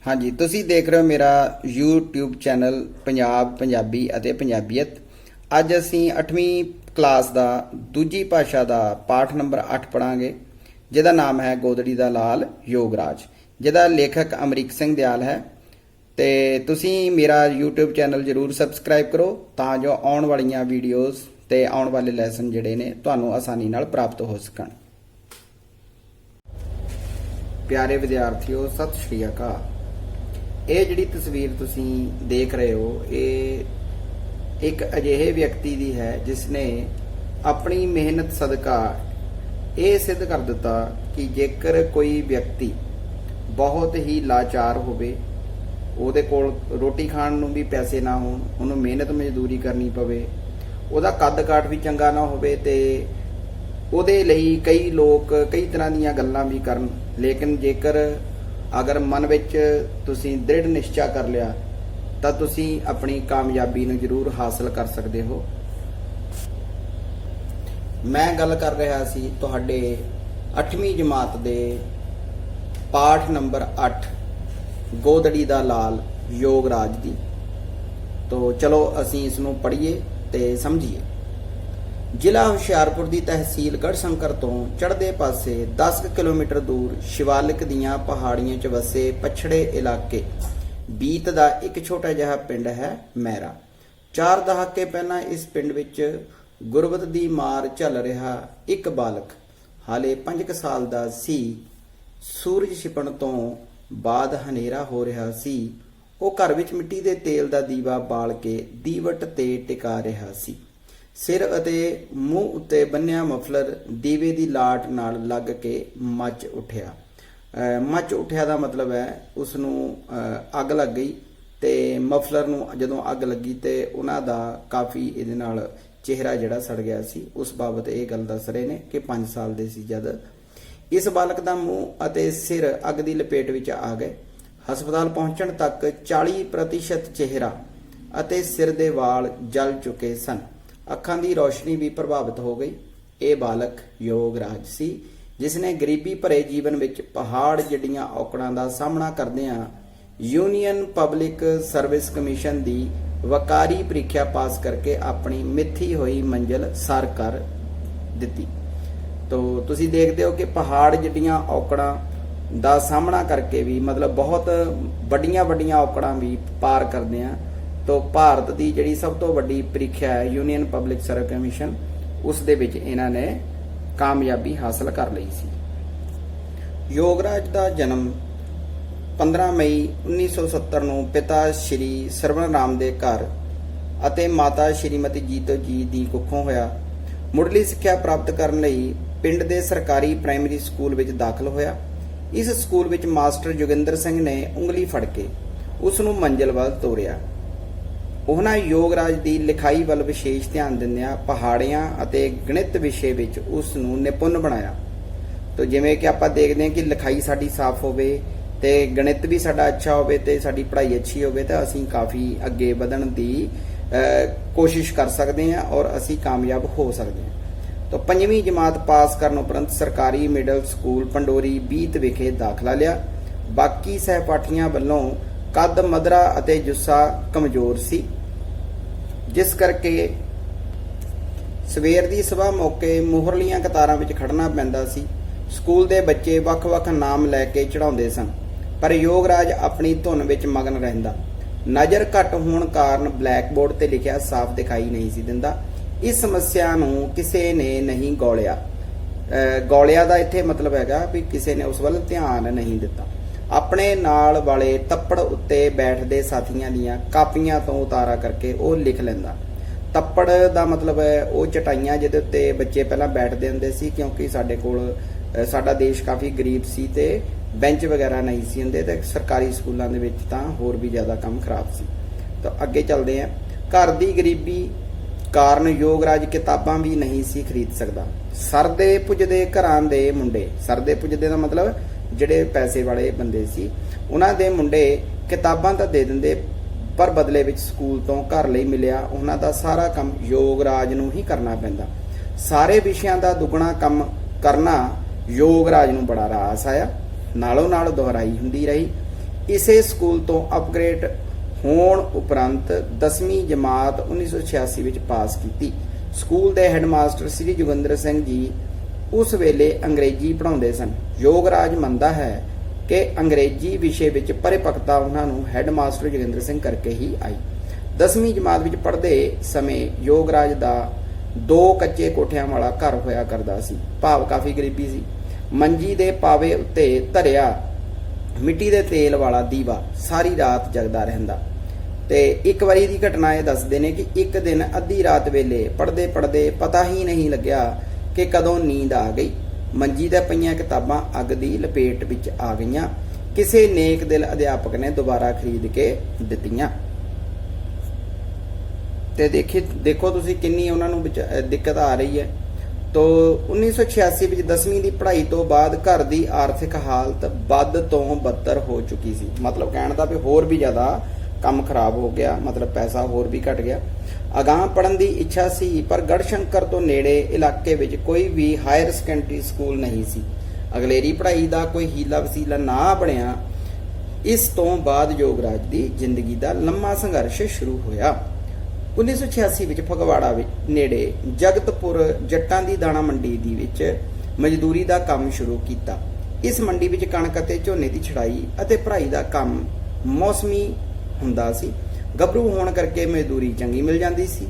हाँ जी, तुसी देख रहे हो मेरा YouTube ਚੈਨਲ ਪੰਜਾਬ ਪੰਜਾਬੀ ਅਤੇ ਪੰਜਾਬੀਅਤ। ਅੱਜ ਅਸੀਂ 8ਵੀਂ ਕਲਾਸ ਦਾ ਦੂਜੀ ਭਾਸ਼ਾ ਦਾ ਪਾਠ ਨੰਬਰ 8 ਪੜਾਂਗੇ, ਜਿਹਦਾ ਨਾਮ ਹੈ ਗੋਦੜੀ ਦਾ ਲਾਲ ਯੋਗਰਾਜ, ਜਿਹਦਾ ਲੇਖਕ ਅਮਰੀਕ ਸਿੰਘ ਦਿਆਲ ਹੈ। ਤੇ ਤੁਸੀਂ ਮੇਰਾ YouTube ਚੈਨਲ ਜਰੂਰ ਸਬਸਕ੍ਰਾਈਬ ਕਰੋ ਤਾਂ ਜੋ ਆਉਣ ਵਾਲੀਆਂ ਵੀਡੀਓਜ਼ ਤੇ ਆਉਣ ਵਾਲੇ ਲੈਸਨ ਜਿਹੜੇ ਨੇ ਤੁਹਾਨੂੰ ਆਸਾਨੀ ਨਾਲ ਪ੍ਰਾਪਤ ਹੋ ਸਕਣ। ਪਿਆਰੇ ਵਿਦਿਆਰਥੀਓ, ਸਤਿ ਸ਼੍ਰੀ ਅਕਾਲ। ਇਹ ਜਿਹੜੀ ਤਸਵੀਰ ਤੁਸੀਂ ਦੇਖ ਰਹੇ ਹੋ, ਇਹ ਇੱਕ ਅਜਿਹੇ ਵਿਅਕਤੀ ਦੀ ਹੈ ਜਿਸ ਨੇ ਆਪਣੀ ਮਿਹਨਤ ਸਦਕਾ ਇਹ ਸਿੱਧ ਕਰ ਦਿੱਤਾ ਕਿ ਜੇਕਰ ਕੋਈ ਵਿਅਕਤੀ ਬਹੁਤ ਹੀ ਲਾਚਾਰ ਹੋਵੇ, ਉਹਦੇ ਕੋਲ ਰੋਟੀ ਖਾਣ ਨੂੰ ਵੀ ਪੈਸੇ ਨਾ ਹੋਣ, ਉਹਨੂੰ ਮਿਹਨਤ ਮਜ਼ਦੂਰੀ ਕਰਨੀ ਪਵੇ, ਉਹਦਾ ਕੱਦ ਕਾਠ ਵੀ ਚੰਗਾ ਨਾ ਹੋਵੇ ਤੇ ਉਹਦੇ ਲਈ ਕਈ ਲੋਕ ਕਈ ਤਰ੍ਹਾਂ ਦੀਆਂ ਗੱਲਾਂ ਵੀ ਕਰਨ, ਲੇਕਿਨ ਜੇਕਰ ਅਗਰ ਮਨ ਵਿੱਚ ਤੁਸੀਂ ਦ੍ਰਿੜ ਨਿਸ਼ਚਾ ਕਰ ਲਿਆ ਤਾਂ ਤੁਸੀਂ ਆਪਣੀ ਕਾਮਯਾਬੀ ਨੂੰ ਜ਼ਰੂਰ ਹਾਸਲ ਕਰ ਸਕਦੇ ਹੋ। ਮੈਂ ਗੱਲ ਕਰ ਰਿਹਾ ਸੀ ਤੁਹਾਡੇ 8ਵੀਂ ਜਮਾਤ ਦੇ ਪਾਠ ਨੰਬਰ 8 ਗੋਦੜੀ ਦਾ ਲਾਲ ਯੋਗਰਾਜ ਦੀ। ਤੋ ਚਲੋ ਅਸੀਂ ਇਸ ਨੂੰ ਪੜ੍ਹੀਏ ਤੇ ਸਮਝੀਏ। ਜ਼ਿਲ੍ਹਾ ਹੁਸ਼ਿਆਰਪੁਰ ਦੀ ਤਹਿਸੀਲ ਗੜ੍ਹਸ਼ੰਕਰ ਤੋਂ ਚੜ੍ਹਦੇ ਪਾਸੇ 10 ਕਿਲੋਮੀਟਰ ਦੂਰ ਸ਼ਿਵਾਲਿਕ ਦੀਆਂ ਪਹਾੜੀਆਂ 'ਚ ਵਸੇ ਪਛੜੇ ਇਲਾਕੇ ਬੀਤ ਦਾ ਇੱਕ ਛੋਟਾ ਜਿਹਾ ਪਿੰਡ ਹੈ ਮਹਿਰਾ। 4 ਦਹਾਕੇ ਪਹਿਲਾਂ ਇਸ ਪਿੰਡ ਵਿੱਚ ਗੁਰਬਤ ਦੀ ਮਾਰ ਝੱਲ ਰਿਹਾ ਇੱਕ ਬਾਲਕ ਹਾਲੇ 5 ਸਾਲ ਦਾ ਸੀ। ਸੂਰਜ ਛਿਪਣ ਤੋਂ ਬਾਅਦ ਹਨੇਰਾ ਹੋ ਰਿਹਾ ਸੀ। ਉਹ ਘਰ ਵਿੱਚ ਮਿੱਟੀ ਦੇ ਤੇਲ ਦਾ ਦੀਵਾ ਬਾਲ ਕੇ ਦੀਵਟ ਤੇ ਟਿਕਾ ਰਿਹਾ ਸੀ। ਸਿਰ ਅਤੇ ਮੂੰਹ ਉੱਤੇ ਬੰਨਿਆ ਮਫਲਰ ਦੀਵੇ ਦੀ ਲਾਟ ਨਾਲ ਲੱਗ ਕੇ ਮੱਚ ਉੱਠਿਆ। ਮੱਚ ਉੱਠਿਆ ਦਾ ਮਤਲਬ ਹੈ ਉਸ ਨੂੰ ਅੱਗ ਲੱਗ ਗਈ, ਤੇ ਮਫਲਰ ਨੂੰ ਜਦੋਂ ਅੱਗ ਲੱਗੀ ਤੇ ਉਹਨਾਂ ਦਾ ਕਾਫੀ ਇਹਦੇ ਨਾਲ ਚਿਹਰਾ ਜਿਹੜਾ ਸੜ ਗਿਆ ਸੀ। ਉਸ ਬਾਬਤ ਇਹ ਗੱਲ ਦੱਸ ਰਹੇ ਨੇ ਕਿ 5 ਸਾਲ ਦੇ ਸੀ ਜਦ। ਇਸ ਬਾਲਕ ਦਾ ਮੂੰਹ ਅਤੇ ਸਿਰ ਅੱਗ ਦੀ ਲਪੇਟ ਵਿੱਚ ਆ ਗਏ। ਹਸਪਤਾਲ ਪਹੁੰਚਣ ਤੱਕ 40% ਚਿਹਰਾ ਅਤੇ ਸਿਰ ਦੇ ਵਾਲ ਜਲ ਚੁੱਕੇ ਸਨ। ਅੱਖਾਂ ਦੀ ਰੌਸ਼ਨੀ ਵੀ ਪ੍ਰਭਾਵਿਤ ਹੋ ਗਈ। ਇਹ ਬਾਲਕ ਯੋਗਰਾਜ ਸੀ ਜਿਸ ਨੇ ਗਰੀਬੀ ਭਰੇ ਜੀਵਨ ਵਿੱਚ ਪਹਾੜ ਜਿੱਡੀਆਂ ਔਕੜਾਂ ਦਾ ਸਾਹਮਣਾ ਕਰਦਿਆਂ ਯੂਨੀਅਨ ਪਬਲਿਕ ਸਰਵਿਸ ਕਮਿਸ਼ਨ ਦੀ ਵਕਾਰੀ ਪ੍ਰੀਖਿਆ ਪਾਸ ਕਰਕੇ ਆਪਣੀ ਮਿੱਥੀ ਹੋਈ ਮੰਜ਼ਿਲ ਸਰ ਕਰ ਦਿੱਤੀ। ਤੋ ਤੁਸੀਂ ਦੇਖਦੇ ਹੋ ਕਿ ਪਹਾੜ ਜਿੱਡੀਆਂ ਔਕੜਾਂ ਦਾ ਸਾਹਮਣਾ ਕਰਕੇ ਵੀ, ਮਤਲਬ ਬਹੁਤ ਵੱਡੀਆਂ ਔਕੜਾਂ ਵੀ ਪਾਰ ਕਰਦੇ ਆ। ਤੋ ਭਾਰਤ ਦੀ ਜਿਹੜੀ ਸਭ ਤੋਂ ਵੱਡੀ ਪ੍ਰੀਖਿਆ ਹੈ ਯੂਨੀਅਨ ਪਬਲਿਕ ਸਰਵਿਸ ਕਮਿਸ਼ਨ, ਉਸ ਦੇ ਵਿੱਚ ਇਹਨਾਂ ਨੇ ਕਾਮਯਾਬੀ ਹਾਸਲ ਕਰ ਲਈ ਸੀ। ਯੋਗਰਾਜ ਦਾ ਜਨਮ 15 ਮਈ 1970 ਨੂੰ ਪਿਤਾ ਸ਼੍ਰੀ ਸਰਵਣ ਰਾਮ ਦੇ ਘਰ ਅਤੇ ਮਾਤਾ ਸ਼੍ਰੀਮਤੀ ਜੀਤੋ ਜੀ ਦੀ ਕੁੱਖੋਂ ਹੋਇਆ। ਮੁੱਢਲੀ ਸਿੱਖਿਆ ਪ੍ਰਾਪਤ ਕਰਨ ਲਈ ਪਿੰਡ ਦੇ ਸਰਕਾਰੀ ਪ੍ਰਾਇਮਰੀ ਸਕੂਲ ਵਿੱਚ ਦਾਖਲ ਹੋਇਆ। ਇਸ ਸਕੂਲ ਵਿੱਚ ਮਾਸਟਰ ਜੋਗਿੰਦਰ ਸਿੰਘ ਨੇ ਉਂਗਲੀ ਫੜ ਕੇ ਉਸ ਨੂੰ ਮੰਜ਼ਿਲ ਵੱਲ ਤੋਰਿਆ। ਉਹਨਾਂ ਯੋਗਰਾਜ ਦੀ ਲਿਖਾਈ ਵੱਲ ਵਿਸ਼ੇਸ਼ ਧਿਆਨ ਦਿੰਦਿਆਂ ਪਹਾੜੀਆਂ ਅਤੇ ਗਣਿਤ ਵਿਸ਼ੇ ਵਿੱਚ ਉਸ ਨੂੰ ਨਿਪੁੰਨ ਬਣਾਇਆ। ਤੋ ਜਿਵੇਂ ਕਿ ਆਪਾਂ ਦੇਖਦੇ ਹਾਂ ਕਿ ਲਿਖਾਈ ਸਾਡੀ ਸਾਫ਼ ਹੋਵੇ ਤੇ ਗਣਿਤ ਵੀ ਸਾਡਾ ਅੱਛਾ ਹੋਵੇ ਤੇ ਸਾਡੀ ਪੜ੍ਹਾਈ ਅੱਛੀ ਹੋਵੇ ਤਾਂ ਅਸੀਂ ਕਾਫੀ ਅੱਗੇ ਵਧਣ ਦੀ ਕੋਸ਼ਿਸ਼ ਕਰ ਸਕਦੇ ਹਾਂ ਔਰ ਅਸੀਂ ਕਾਮਯਾਬ ਹੋ ਸਕਦੇ ਹਾਂ। ਤੋ 5ਵੀਂ ਜਮਾਤ ਪਾਸ ਕਰਨ ਉਪਰੰਤ ਸਰਕਾਰੀ ਮਿਡਲ ਸਕੂਲ ਪੰਡੋਰੀ ਬੀਤ ਵਿਖੇ ਦਾਖਲਾ ਲਿਆ। ਬਾਕੀ ਸਹਿਪਾਠੀਆਂ ਵੱਲੋਂ ਕੱਦ, ਮਧਰਾ ਅਤੇ ਜੁੱਸਾ ਕਮਜ਼ੋਰ ਸੀ, ਜਿਸ ਕਰਕੇ ਸਵੇਰ ਦੀ ਸਭਾ ਮੌਕੇ ਮੋਹਰਲੀਆਂ ਕਤਾਰਾਂ ਵਿੱਚ ਖੜਨਾ ਪੈਂਦਾ ਸੀ। ਸਕੂਲ ਦੇ ਬੱਚੇ ਵੱਖ-ਵੱਖ ਨਾਮ ਲੈ ਕੇ ਚੜਾਉਂਦੇ ਸਨ, ਪਰ ਯੋਗਰਾਜ ਆਪਣੀ ਧੁਨ ਵਿੱਚ ਮਗਨ ਰਹਿੰਦਾ। ਨਜ਼ਰ ਘੱਟ ਹੋਣ ਕਾਰਨ ਬਲੈਕ ਬੋਰਡ ਤੇ ਲਿਖਿਆ ਸਾਫ਼ ਦਿਖਾਈ ਨਹੀਂ ਸੀ ਦਿੰਦਾ। ਇਸ ਸਮੱਸਿਆ ਨੂੰ ਕਿਸੇ ਨੇ ਨਹੀਂ ਗੌਲਿਆ। ਗੌਲਿਆ ਦਾ ਇੱਥੇ ਮਤਲਬ ਹੈਗਾ ਵੀ ਕਿਸੇ ਨੇ ਉਸ ਵੱਲ ਧਿਆਨ ਨਹੀਂ ਦਿੱਤਾ। ਆਪਣੇ ਨਾਲ ਵਾਲੇ ਤੱਪੜ ਉੱਤੇ ਬੈਠਦੇ ਸਾਥੀਆਂ ਦੀਆਂ ਕਾਪੀਆਂ ਤੋਂ ਉਤਾਰਾ ਕਰਕੇ ਉਹ ਲਿਖ ਲੈਂਦਾ। ਤੱਪੜ ਦਾ ਮਤਲਬ ਹੈ ਉਹ ਚਟਾਈਆਂ ਜਿਹਦੇ ਉੱਤੇ ਬੱਚੇ ਪਹਿਲਾਂ ਬੈਠਦੇ ਹੁੰਦੇ ਸੀ, ਕਿਉਂਕਿ ਸਾਡਾ ਦੇਸ਼ ਕਾਫੀ ਗਰੀਬ ਸੀ ਤੇ ਬੈਂਚ ਵਗੈਰਾ ਨਹੀਂ ਸੀ ਹੁੰਦੇ, ਤੇ ਸਰਕਾਰੀ ਸਕੂਲਾਂ ਦੇ ਵਿੱਚ ਤਾਂ ਹੋਰ ਵੀ ਜ਼ਿਆਦਾ ਕੰਮ ਖਰਾਬ ਸੀ। ਤਾਂ ਅੱਗੇ ਚੱਲਦੇ ਹਾਂ। ਘਰ ਦੀ ਗਰੀਬੀ ਕਾਰਨ ਯੋਗਰਾਜ ਕਿਤਾਬਾਂ ਵੀ ਨਹੀਂ ਸੀ ਖਰੀਦ ਸਕਦਾ। ਸਰਦੇ ਪੁੱਜਦੇ ਘਰਾਂ ਦੇ ਮੁੰਡੇ, ਸਰਦੇ ਪੁੱਜਦੇ ਦਾ ਮਤਲਬ ਜਿਹੜੇ ਪੈਸੇ ਵਾਲੇ ਬੰਦੇ ਸੀ, ਉਹਨਾਂ ਦੇ ਮੁੰਡੇ ਕਿਤਾਬਾਂ ਤਾਂ ਦੇ ਦਿੰਦੇ, ਪਰ ਬਦਲੇ ਵਿੱਚ ਸਕੂਲ ਤੋਂ ਘਰ ਲਈ ਮਿਲਿਆ ਉਹਨਾਂ ਦਾ ਸਾਰਾ ਕੰਮ ਯੋਗਰਾਜ ਨੂੰ ਹੀ ਕਰਨਾ ਪੈਂਦਾ। ਸਾਰੇ ਵਿਸ਼ਿਆਂ ਦਾ ਦੁੱਗਣਾ ਕੰਮ ਕਰਨਾ ਯੋਗਰਾਜ ਨੂੰ ਬੜਾ ਰਾਸ ਆਇਆ। ਨਾਲੋਂ ਨਾਲ ਦੁਹਰਾਈ ਹੁੰਦੀ ਰਹੀ। ਇਸੇ ਸਕੂਲ ਤੋਂ ਅਪਗ੍ਰੇਡ ਹੋਣ ਉਪਰੰਤ 10ਵੀਂ ਜਮਾਤ 1986 ਵਿੱਚ ਪਾਸ ਕੀਤੀ। ਸਕੂਲ ਦੇ ਹੈਡਮਾਸਟਰ ਸ੍ਰੀ ਜੋਗਿੰਦਰ ਸਿੰਘ ਜੀ ਉਸ ਵੇਲੇ ਅੰਗਰੇਜ਼ੀ ਪੜ੍ਹਾਉਂਦੇ ਸਨ। ਯੋਗਰਾਜ ਮੰਨਦਾ ਹੈ ਕਿ ਅੰਗਰੇਜ਼ੀ ਵਿਸ਼ੇ ਵਿੱਚ ਪਰਿਪੱਕਤਾ ਉਹਨਾਂ ਨੂੰ ਹੈਡਮਾਸਟਰ ਜੋਗਿੰਦਰ ਸਿੰਘ ਕਰਕੇ ਹੀ ਆਈ। 10ਵੀਂ ਜਮਾਤ ਵਿੱਚ ਪੜ੍ਹਦੇ ਸਮੇਂ ਯੋਗਰਾਜ ਦਾ 2 ਕੱਚੇ ਕੋਠਿਆਂ ਵਾਲਾ ਘਰ ਹੋਇਆ ਕਰਦਾ ਸੀ, ਭਾਵ ਕਾਫੀ ਗਰੀਬੀ ਸੀ। ਮੰਜੀ ਦੇ ਪਾਵੇ ਉੱਤੇ ਧਰਿਆ ਮਿੱਟੀ ਦੇ ਤੇਲ ਵਾਲਾ ਦੀਵਾ ਸਾਰੀ ਰਾਤ ਜਗਦਾ ਰਹਿੰਦਾ। ਤੇ ਇੱਕ ਵਾਰੀ ਦੀ ਘਟਨਾ ਇਹ ਦੱਸਦੇ ਨੇ ਕਿ ਇੱਕ ਦਿਨ ਅੱਧੀ ਰਾਤ ਵੇਲੇ ਪੜ੍ਹਦੇ ਪੜ੍ਹਦੇ ਪਤਾ ਹੀ ਨਹੀਂ ਲੱਗਿਆ ਕਿ ਕਦੋਂ ਨੀਂਦ ਆ ਗਈ। ਮੰਜੀ ਤੇ ਪਈਆਂ ਕਿਤਾਬਾਂ ਅੱਗ ਦੀ ਲਪੇਟ ਵਿੱਚ ਆ ਗਈਆਂ। ਕਿਸੇ ਨੇਕ ਦਿਲ ਅਧਿਆਪਕ ਨੇ ਦੁਬਾਰਾ ਖਰੀਦ ਕੇ ਦਿੱਤੀਆਂ। ਤੇ ਦੇਖੋ ਤੁਸੀਂ ਕਿੰਨੀ ਉਹਨਾਂ ਨੂੰ ਦਿੱਕਤ ਆ ਰਹੀ ਹੈ। ਤੋ 1986 ਵਿੱਚ 10ਵੀਂ ਦੀ ਪੜ੍ਹਾਈ ਤੋਂ ਬਾਅਦ ਘਰ ਦੀ ਆਰਥਿਕ ਹਾਲਤ ਵੱਧ ਤੋਂ ਬੱਤਰ ਹੋ ਚੁੱਕੀ ਸੀ। ਮਤਲਬ ਕਹਿਣ ਦਾ ਵੀ ਹੋਰ ਵੀ ਜ਼ਿਆਦਾ ਕੰਮ ਖਰਾਬ ਹੋ ਗਿਆ, ਮਤਲਬ ਪੈਸਾ ਹੋਰ ਵੀ ਘਟ ਗਿਆ। ਅਗਾਂਹ ਪੜ੍ਹਨ ਦੀ ਇੱਛਾ ਸੀ, ਪਰ ਗੜਸ਼ੰਕਰ ਤੋਂ ਨੇੜੇ ਇਲਾਕੇ ਵਿੱਚ ਕੋਈ ਵੀ ਹਾਇਰ ਸੈਕੰਡਰੀ ਸਕੂਲ ਨਹੀਂ ਸੀ। ਅਗਲੇਰੀ ਪੜ੍ਹਾਈ ਦਾ ਕੋਈ ਹੀਲਾ ਵਸੀਲਾ ਨਾ ਬਣਿਆ। ਇਸ ਤੋਂ ਬਾਅਦ ਯੋਗਰਾਜ ਦੀ ਜ਼ਿੰਦਗੀ ਦਾ ਲੰਮਾ ਸੰਘਰਸ਼ ਸ਼ੁਰੂ ਹੋਇਆ। 1986 ਵਿੱਚ ਫਗਵਾੜਾ ਵਿੱਚ ਨੇੜੇ ਜਗਤਪੁਰ ਜੱਟਾਂ ਦੀ ਦਾਣਾ ਮੰਡੀ ਦੀ ਵਿੱਚ ਮਜ਼ਦੂਰੀ ਦਾ ਕੰਮ ਸ਼ੁਰੂ ਕੀਤਾ। ਇਸ ਮੰਡੀ ਵਿੱਚ ਕਣਕ ਅਤੇ ਝੋਨੇ ਦੀ ਛੜਾਈ ਅਤੇ ਭਰਾਈ ਦਾ ਕੰਮ ਮੌਸਮੀ ਹੁੰਦਾ ਸੀ। ਗੱਭਰੂ ਹੋਣ ਕਰਕੇ ਮਜ਼ਦੂਰੀ ਚੰਗੀ ਮਿਲ ਜਾਂਦੀ ਸੀ।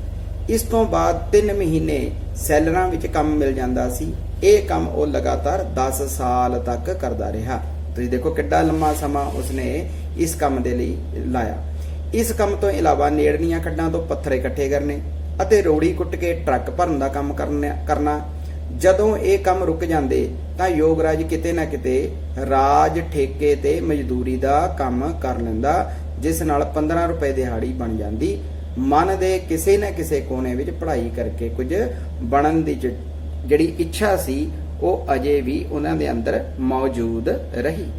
ਇਸ ਤੋਂ ਬਾਅਦ 3 ਮਹੀਨੇ ਸੈਲਰਾਂ ਵਿੱਚ ਕੰਮ ਮਿਲ ਜਾਂਦਾ ਸੀ। ਇਹ ਕੰਮ ਉਹ ਲਗਾਤਾਰ 10 ਸਾਲ ਤੱਕ ਕਰਦਾ ਰਿਹਾ। ਤੁਸੀਂ ਦੇਖੋ ਕਿੱਡਾ ਲੰਮਾ ਸਮਾਂ ਉਸਨੇ ਇਸ ਕੰਮ ਦੇ ਲਈ ਲਾਇਆ। ਇਸ ਕੰਮ ਤੋਂ ਇਲਾਵਾ ਨੇੜਲੀਆਂ ਖੱਡਾਂ ਤੋਂ ਪੱਥਰ ਇਕੱਠੇ ਕਰਨੇ ਅਤੇ ਰੋੜੀ ਕੁੱਟ ਕੇ ਟਰੱਕ ਭਰਨ ਦਾ ਕੰਮ ਕਰਨਾ। ਜਦੋਂ ਇਹ ਕੰਮ ਰੁਕ ਜਾਂਦੇ ਤਾਂ ਯੋਗਰਾਜ ਕਿਤੇ ਨਾ ਕਿਤੇ ਰਾਜ ਠੇਕੇ ਤੇ ਮਜ਼ਦੂਰੀ ਦਾ ਕੰਮ ਕਰ ਲੈਂਦਾ, ਜਿਸ ਨਾਲ 15 ਰੁਪਏ ਦਿਹਾੜੀ ਬਣ ਜਾਂਦੀ। ਮਨ ਦੇ ਕਿਸੇ ਨਾ ਕਿਸੇ ਕੋਨੇ ਵਿੱਚ ਪੜ੍ਹਾਈ ਕਰਕੇ ਕੁਝ ਬਣਨ ਦੀ ਜਿਹੜੀ ਇੱਛਾ ਸੀ ਉਹ ਅਜੇ ਵੀ ਉਹਨਾਂ ਦੇ ਅੰਦਰ ਮੌਜੂਦ ਰਹੀ।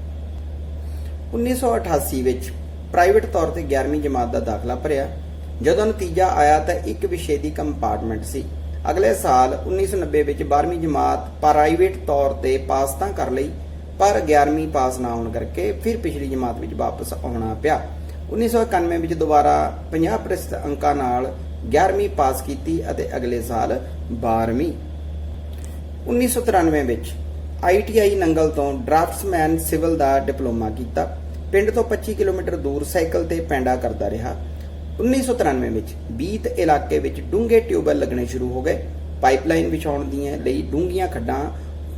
1988 ਵਿੱਚ ਪ੍ਰਾਈਵੇਟ ਤੌਰ ਤੇ 11ਵੀਂ ਜਮਾਤ ਦਾ ਦਾਖਲਾ ਭਰਿਆ। ਜਦੋਂ ਨਤੀਜਾ ਆਇਆ ਤਾਂ ਇੱਕ ਵਿਸ਼ੇ ਦੀ ਕੰਪਾਰਟਮੈਂਟ ਸੀ। ਅਗਲੇ ਸਾਲ 1990 ਵਿੱਚ 12ਵੀਂ ਜਮਾਤ ਪ੍ਰਾਈਵੇਟ ਤੌਰ ਤੇ ਪਾਸ ਤਾਂ ਕਰ ਲਈ, ਪਰ 11ਵੀਂ ਪਾਸ ਨਾ ਹੋਣ ਕਰਕੇ ਫਿਰ ਪਿਛਲੀ ਜਮਾਤ ਵਿੱਚ ਵਾਪਸ ਆਉਣਾ ਪਿਆ। 1991 ਵਿੱਚ ਦੁਬਾਰਾ 50% ਅੰਕਾਂ ਨਾਲ 11ਵੀਂ ਪਾਸ ਕੀਤੀ ਅਤੇ ਅਗਲੇ ਸਾਲ 12ਵੀਂ। 1993 ਵਿੱਚ ITI ਨੰਗਲ ਤੋਂ ਡਰਾਫਟਸਮੈਨ ਸਿਵਲ ਦਾ ਡਿਪਲੋਮਾ ਕੀਤਾ। ਪਿੰਡ ਤੋਂ 25 ਕਿਲੋਮੀਟਰ ਦੂਰ ਸਾਈਕਲ ਤੇ ਪੈਂਡਾ ਕਰਦਾ ਰਿਹਾ। 1993 ਵਿੱਚ ਬੀਤ ਇਲਾਕੇ ਵਿੱਚ ਡੂੰਘੇ ਟਿਊਬਵੈੱਲ ਲੱਗਣੇ ਸ਼ੁਰੂ ਹੋ ਗਏ। ਪਾਈਪਲਾਈਨ ਵਿਛਾਉਣ ਦੀਆਂ ਲਈ ਡੂੰਘੀਆਂ ਖੱਡਾਂ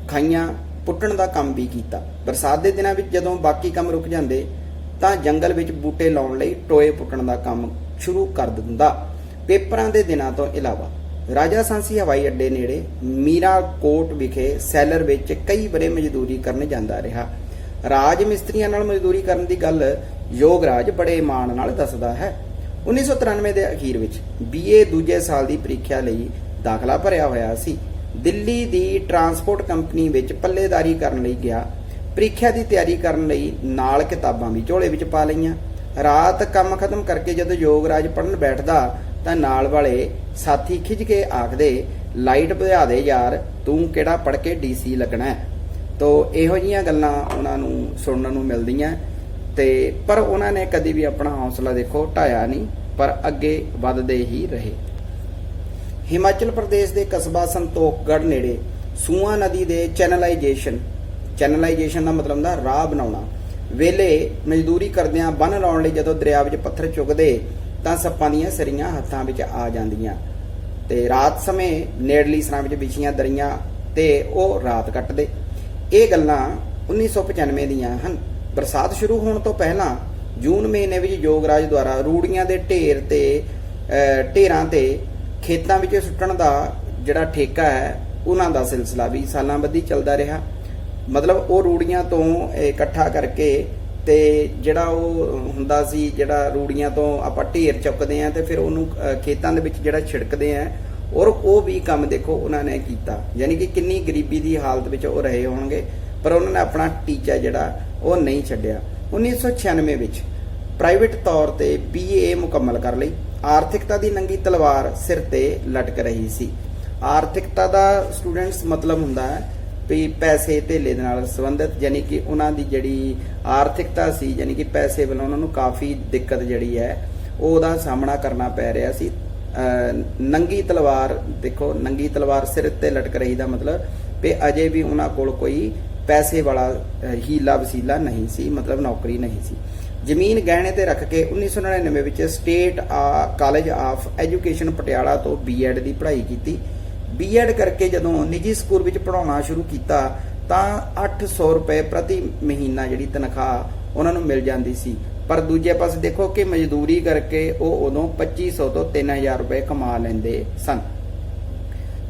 ਖਾਈਆਂ ਪੁੱਟਣ ਦਾ ਕੰਮ ਵੀ ਕੀਤਾ। ਬਰਸਾਤ ਦੇ ਦਿਨਾਂ ਵਿੱਚ ਜਦੋਂ ਬਾਕੀ ਕੰਮ ਰੁਕ ਜਾਂਦੇ ਤਾਂ ਜੰਗਲ ਵਿੱਚ ਬੂਟੇ ਲਾਉਣ ਲਈ ਟੋਏ ਪੁੱਟਣ ਦਾ ਕੰਮ ਸ਼ੁਰੂ ਕਰ ਦਿੰਦਾ। ਪੇਪਰਾਂ ਦੇ ਦਿਨਾਂ ਤੋਂ ਇਲਾਵਾ ਰਾਜਾ ਸਾਂਸੀ ਹਵਾਈ ਅੱਡੇ ਨੇੜੇ ਮੀਰਾਕੋਟ ਵਿਖੇ ਸੈਲਰ ਵਿੱਚ ਕਈ ਵਰੇ ਮਜ਼ਦੂਰੀ ਕਰਨ ਜਾਂਦਾ ਰਿਹਾ। ਰਾਜ ਮਿਸਤਰੀਆਂ ਨਾਲ ਮਜ਼ਦੂਰੀ ਕਰਨ ਦੀ ਗੱਲ ਯੋਗਰਾਜ ਬੜੇ ਮਾਣ ਨਾਲ ਦੱਸਦਾ ਹੈ। 1993 ਦੇ ਅਖੀਰ ਵਿੱਚ BA ਦੂਜੇ ਸਾਲ ਦੀ ਪ੍ਰੀਖਿਆ ਲਈ ਦਾਖਲਾ ਭਰਿਆ ਹੋਇਆ ਸੀ। ਦਿੱਲੀ ਦੀ ਟਰਾਂਸਪੋਰਟ ਕੰਪਨੀ ਵਿੱਚ ਪੱਲੇਦਾਰੀ ਕਰਨ ਲਈ ਗਿਆ। ਪ੍ਰੀਖਿਆ ਦੀ ਤਿਆਰੀ ਕਰਨ ਲਈ ਨਾਲ ਕਿਤਾਬਾਂ ਵੀ ਝੋਲੇ ਵਿੱਚ ਪਾ ਲਈਆਂ। ਰਾਤ ਕੰਮ ਖਤਮ ਕਰਕੇ ਜਦੋਂ ਯੋਗਰਾਜ ਪੜ੍ਹਨ ਬੈਠਦਾ ਤਾਂ ਨਾਲ ਵਾਲੇ ਸਾਥੀ ਖਿੱਚ ਕੇ ਆਖਦੇ, ਲਾਈਟ ਬੁਝਾ ਦੇ ਯਾਰ, ਤੂੰ ਕਿਹੜਾ ਪੜ੍ਹ ਕੇ DC ਲੱਗਣਾ ਹੈ। ਤੋ ਇਹੋ ਜਿਹੀਆਂ ਗੱਲਾਂ ਉਹਨਾਂ ਨੂੰ ਸੁਣਨ ਨੂੰ ਮਿਲਦੀਆਂ ਤੇ ਪਰ ਉਹਨਾਂ ਨੇ ਕਦੀ ਵੀ ਆਪਣਾ ਹੌਸਲਾ ਦੇਖੋ ਢਾਇਆ ਨਹੀਂ, ਪਰ ਅੱਗੇ ਵੱਧਦੇ ਹੀ ਰਹੇ। ਹਿਮਾਚਲ ਪ੍ਰਦੇਸ਼ ਦੇ ਕਸਬਾ ਸੰਤੋਖਗੜ੍ਹ ਨੇੜੇ ਸੂਆ ਨਦੀ ਦੇ ਚੈਨਲਾਈਜੇਸ਼ਨ ਦਾ ਮਤਲਬ ਹੁੰਦਾ ਰਾਹ ਬਣਾਉਣਾ ਵੇਲੇ ਮਜ਼ਦੂਰੀ ਕਰਦਿਆਂ ਬੰਨ ਲਾਉਣ ਲਈ ਜਦੋਂ ਦਰਿਆ ਵਿੱਚ ਪੱਥਰ ਚੁੱਕਦੇ ਤਾਂ ਸੱਪਾਂ ਦੀਆਂ ਸਰੀਆਂ ਹੱਥਾਂ ਵਿੱਚ ਆ ਜਾਂਦੀਆਂ ਤੇ ਰਾਤ ਸਮੇਂ ਨੇੜਲੀ ਸਰਾਂ ਵਿੱਚ ਵਿਛੀਆਂ ਦਰੀਆਂ ਤੇ ਉਹ ਰਾਤ ਕੱਟਦੇ। ਇਹ ਗੱਲਾਂ 1995 ਦੀਆਂ ਹਨ। ਬਰਸਾਤ ਸ਼ੁਰੂ ਹੋਣ ਤੋਂ ਪਹਿਲਾਂ ਜੂਨ ਮਹੀਨੇ ਵਿੱਚ ਯੋਗਰਾਜ ਦੁਆਰਾ ਰੂੜੀਆਂ ਦੇ ਢੇਰਾਂ ਤੇ ਖੇਤਾਂ ਵਿੱਚ ਸੁੱਟਣ ਦਾ ਜਿਹੜਾ ਠੇਕਾ ਹੈ ਉਹਨਾਂ ਦਾ ਸਿਲਸਿਲਾ ਵੀ ਸਾਲਾਂ ਬੱਧੀ ਚੱਲਦਾ ਰਿਹਾ। ਮਤਲਬ ਉਹ ਰੂੜੀਆਂ ਤੋਂ ਇਕੱਠਾ ਕਰਕੇ ਤੇ ਜਿਹੜਾ ਉਹ ਹੁੰਦਾ ਸੀ, ਜਿਹੜਾ ਰੂੜੀਆਂ ਤੋਂ ਆਪਾਂ ਢੇਰ ਚੁੱਕਦੇ ਆ ਤੇ ਫਿਰ ਉਹਨੂੰ ਖੇਤਾਂ ਦੇ ਵਿੱਚ ਜਿਹੜਾ ਛਿੜਕਦੇ ਆ, ਔਰ ਉਹ ਵੀ ਕੰਮ ਦੇਖੋ ਉਹਨਾਂ ਨੇ ਕੀਤਾ। ਯਾਨੀ ਕਿ ਕਿੰਨੀ ਗਰੀਬੀ ਦੀ ਹਾਲਤ ਵਿੱਚ ਉਹ ਰਹੇ ਹੋਣਗੇ, ਪਰ ਉਹਨਾਂ ਨੇ ਆਪਣਾ ਟੀਚਾ ਜਿਹੜਾ ਉਹ ਨਹੀਂ ਛੱਡਿਆ। 1996 ਵਿੱਚ ਪ੍ਰਾਈਵੇਟ ਤੌਰ ਤੇ BA ਮੁਕੰਮਲ ਕਰ ਲਈ। ਆਰਥਿਕਤਾ ਦੀ ਨੰਗੀ ਤਲਵਾਰ ਸਿਰ ਤੇ ਲਟਕ ਰਹੀ ਸੀ। ਆਰਥਿਕਤਾ ਦਾ ਸਟੂਡੈਂਟਸ ਮਤਲਬ ਹੁੰਦਾ ਹੈ ਵੀ ਪੈਸੇ ਧੇਲੇ ਦੇ ਨਾਲ ਸੰਬੰਧਿਤ, ਯਾਨੀ ਕਿ ਉਹਨਾਂ ਦੀ ਜਿਹੜੀ ਆਰਥਿਕਤਾ ਸੀ, ਯਾਨੀ ਕਿ ਪੈਸੇ ਵੱਲੋਂ ਉਹਨਾਂ ਨੂੰ ਕਾਫੀ ਦਿੱਕਤ ਜਿਹੜੀ ਹੈ ਉਹਦਾ ਸਾਹਮਣਾ ਕਰਨਾ ਪੈ ਰਿਹਾ ਸੀ। ਨੰਗੀ ਤਲਵਾਰ, ਦੇਖੋ ਨੰਗੀ ਤਲਵਾਰ ਸਿਰ ਤੇ ਲਟਕ ਰਹੀ ਦਾ ਮਤਲਬ ਵੀ ਅਜੇ ਵੀ ਉਹਨਾਂ ਕੋਲ ਕੋਈ ਪੈਸੇ ਵਾਲਾ ਹੀਲਾ ਵਸੀਲਾ ਨਹੀਂ ਸੀ, ਮਤਲਬ ਨੌਕਰੀ ਨਹੀਂ ਸੀ। ਜ਼ਮੀਨ ਗਹਿਣੇ ਤੇ ਰੱਖ ਕੇ 1999 ਵਿੱਚ state college of education Patiala ਤੋਂ ਬੀਐਡ ਦੀ ਪੜ੍ਹਾਈ ਕੀਤੀ। ਬੀਐਡ ਕਰਕੇ ਜਦੋਂ ਨਿੱਜੀ ਸਕੂਲ ਵਿੱਚ ਪੜ੍ਹਾਉਣਾ ਸ਼ੁਰੂ ਕੀਤਾ ਤਾਂ 800 ਰੁਪਏ ਪ੍ਰਤੀ ਮਹੀਨਾ ਜਿਹੜੀ ਤਨਖਾਹ ਉਹਨਾਂ ਨੂੰ ਮਿਲ ਜਾਂਦੀ ਸੀ। ਪਰ ਦੂਜੇ ਪਾਸੇ ਦੇਖੋ ਕਿ ਮਜ਼ਦੂਰੀ ਕਰਕੇ ਉਹ ਉਦੋਂ 2500 ਤੋਂ 3000 ਰੁਪਏ ਕਮਾ ਲੈਂਦੇ ਸਨ।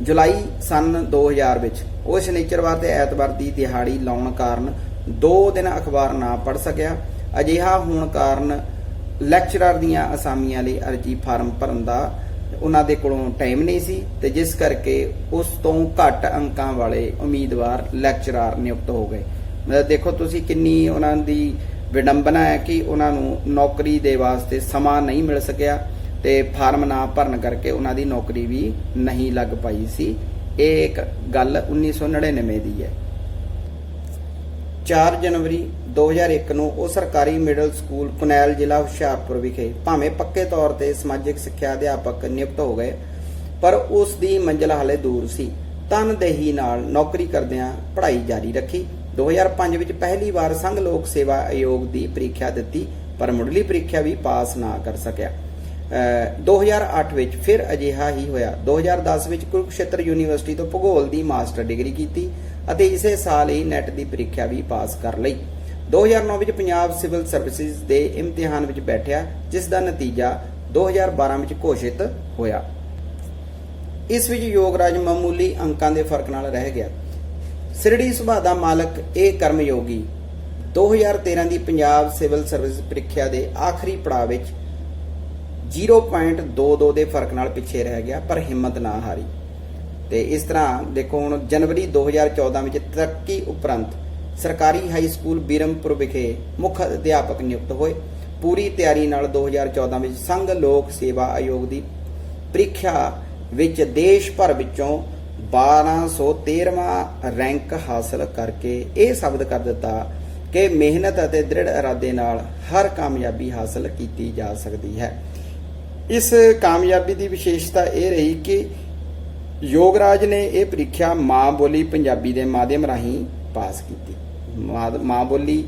ਜੁਲਾਈ ਸਨ 2000 ਵਿੱਚ ਉਹ ਸ਼ਨੀਚਰਵਾਰ ਤੇ ਐਤਵਾਰ ਦੀ ਦਿਹਾੜੀ ਲਾਉਣ ਕਾਰਨ 2 ਦਿਨ ਅਖਬਾਰ ਨਾ ਪੜ੍ਹ ਸਕਿਆ। ਅਜਿਹਾ ਹੋਣ ਕਾਰਨ ਲੈਕਚਰਰ ਦੀਆਂ ਅਸਾਮੀਆਂ ਲਈ ਅਰਜੀ ਫਾਰਮ ਭਰਨ ਦਾ ਉਹਨਾਂ ਦੇ ਕੋਲੋਂ ਟਾਈਮ ਨਹੀਂ ਸੀ ਤੇ ਜਿਸ ਕਰਕੇ ਉਸ ਤੋਂ ਘੱਟ ਅੰਕਾਂ ਵਾਲੇ ਉਮੀਦਵਾਰ ਲੈਕਚਰਰ ਨਿਯੁਕਤ ਹੋ ਗਏ। ਮਤਲਬ ਦੇਖੋ ਤੁਸੀਂ ਕਿੰਨੀ ਉਹਨਾਂ ਦੀ ਵਿਡੰਬਨਾ ਹੈ ਕਿ ਉਹਨਾਂ ਨੂੰ ਨੌਕਰੀ ਦੇ ਵਾਸਤੇ ਸਮਾਂ ਨਹੀਂ ਮਿਲ ਸਕਿਆ ਤੇ ਫਾਰਮ ਨਾ ਭਰਨ ਕਰਕੇ ਉਹਨਾਂ ਦੀ ਨੌਕਰੀ ਵੀ ਨਹੀਂ ਲੱਗ ਪਾਈ ਸੀ। ਇਹ ਇੱਕ ਗੱਲ 1999 ਦੀ ਹੈ। 4 ਜਨਵਰੀ 2001 ਨੂੰ ਉਹ ਸਰਕਾਰੀ ਮਿਡਲ ਸਕੂਲ ਕੁਨੈਲ ਜ਼ਿਲ੍ਹਾ ਹੁਸ਼ਿਆਰਪੁਰ ਵਿਖੇ ਭਾਵੇਂ ਪੱਕੇ ਤੌਰ ਤੇ ਸਮਾਜਿਕ ਸਿੱਖਿਆ ਅਧਿਆਪਕ ਨਿਯੁਕਤ ਹੋ ਗਏ, ਪਰ ਉਸ ਦੀ ਮੰਜ਼ਿਲ ਹਾਲੇ ਦੂਰ ਸੀ। ਤਨਦੇਹੀ ਨਾਲ ਨੌਕਰੀ ਕਰਦਿਆਂ ਪੜ੍ਹਾਈ ਜਾਰੀ ਰੱਖੀ। 2005 ਵਿੱਚ ਪਹਿਲੀ ਵਾਰ ਸੰਘ ਲੋਕ ਸੇਵਾ ਆਯੋਗ ਦੀ ਪ੍ਰੀਖਿਆ ਦਿੱਤੀ, ਪਰ ਮੁੱਢਲੀ ਪ੍ਰੀਖਿਆ ਵੀ ਪਾਸ ਨਾ ਕਰ ਸਕਿਆ। 2008 ਵਿੱਚ ਫਿਰ ਅਜਿਹਾ ਹੀ ਹੋਇਆ। 2010 ਵਿੱਚ ਕੁਰੂਕਸ਼ੇਤਰ ਯੂਨੀਵਰਸਿਟੀ ਤੋਂ ਭੂਗੋਲ ਦੀ ਮਾਸਟਰ ਡਿਗਰੀ ਕੀਤੀ ਅਤੇ ਇਸੇ ਸਾਲ ਹੀ ਨੈਟ ਦੀ ਪ੍ਰੀਖਿਆ ਵੀ ਪਾਸ ਕਰ ਲਈ। 2009 ਵਿੱਚ ਪੰਜਾਬ ਸਿਵਲ ਸਰਵਿਸਿਜ਼ ਦੇ ਇਮਤਿਹਾਨ ਵਿੱਚ ਬੈਠਿਆ, ਜਿਸ ਦਾ ਨਤੀਜਾ 2012 ਵਿੱਚ ਘੋਸ਼ਿਤ ਹੋਇਆ। ਇਸ ਵਿੱਚ ਯੋਗਰਾਜ ਮਾਮੂਲੀ ਅੰਕਾਂ ਦੇ ਫਰਕ ਨਾਲ ਰਹਿ ਗਿਆ। ਸਿਰੜੀ ਸੁਭਾਅ ਦਾ ਮਾਲਕ ਇਹ ਕਰਮਯੋਗੀ 2013 ਦੀ ਪੰਜਾਬ ਸਿਵਲ ਸਰਵਿਸ ਪ੍ਰੀਖਿਆ ਦੇ ਆਖਰੀ ਪੜਾਅ ਵਿੱਚ 0.22 ਦੇ ਫਰਕ ਨਾਲ ਪਿੱਛੇ ਰਹਿ ਗਿਆ, ਪਰ ਹਿੰਮਤ ਨਾ ਹਾਰੀ। ਤੇ ਇਸ ਤਰ੍ਹਾਂ ਦੇਖੋ ਹੁਣ ਜਨਵਰੀ 2014 ਵਿੱਚ ਤਰੱਕੀ ਉਪਰੰਤ ਸਰਕਾਰੀ ਹਾਈ ਸਕੂਲ ਬੀਰਮਪੁਰ ਵਿਖੇ ਮੁੱਖ ਅਧਿਆਪਕ ਨਿਯੁਕਤ ਹੋਏ। ਪੂਰੀ ਤਿਆਰੀ ਨਾਲ 2014 ਵਿੱਚ ਸੰਘ ਲੋਕ ਸੇਵਾ ਆਯੋਗ ਦੀ ਪ੍ਰੀਖਿਆ ਵਿੱਚ ਦੇਸ਼ ਭਰ ਵਿੱਚੋਂ 1213ਵਾਂ ਰੈਂਕ ਹਾਸਲ ਕਰਕੇ ਇਹ ਸਾਬਤ ਕਰ ਦਿੱਤਾ ਕਿ ਮਿਹਨਤ ਅਤੇ ਦ੍ਰਿੜ ਇਰਾਦੇ ਨਾਲ ਹਰ ਕਾਮਯਾਬੀ ਹਾਸਲ ਕੀਤੀ ਜਾ ਸਕਦੀ ਹੈ। ਇਸ ਕਾਮਯਾਬੀ ਦੀ ਵਿਸ਼ੇਸ਼ਤਾ ਇਹ ਰਹੀ ਕਿ ਯੋਗਰਾਜ ਨੇ ਇਹ ਪ੍ਰੀਖਿਆ ਮਾਂ ਬੋਲੀ ਪੰਜਾਬੀ ਦੇ ਮਾਧਿਅਮ ਰਾਹੀਂ ਪਾਸ ਕੀਤੀ। ਮਾਂ ਬੋਲੀ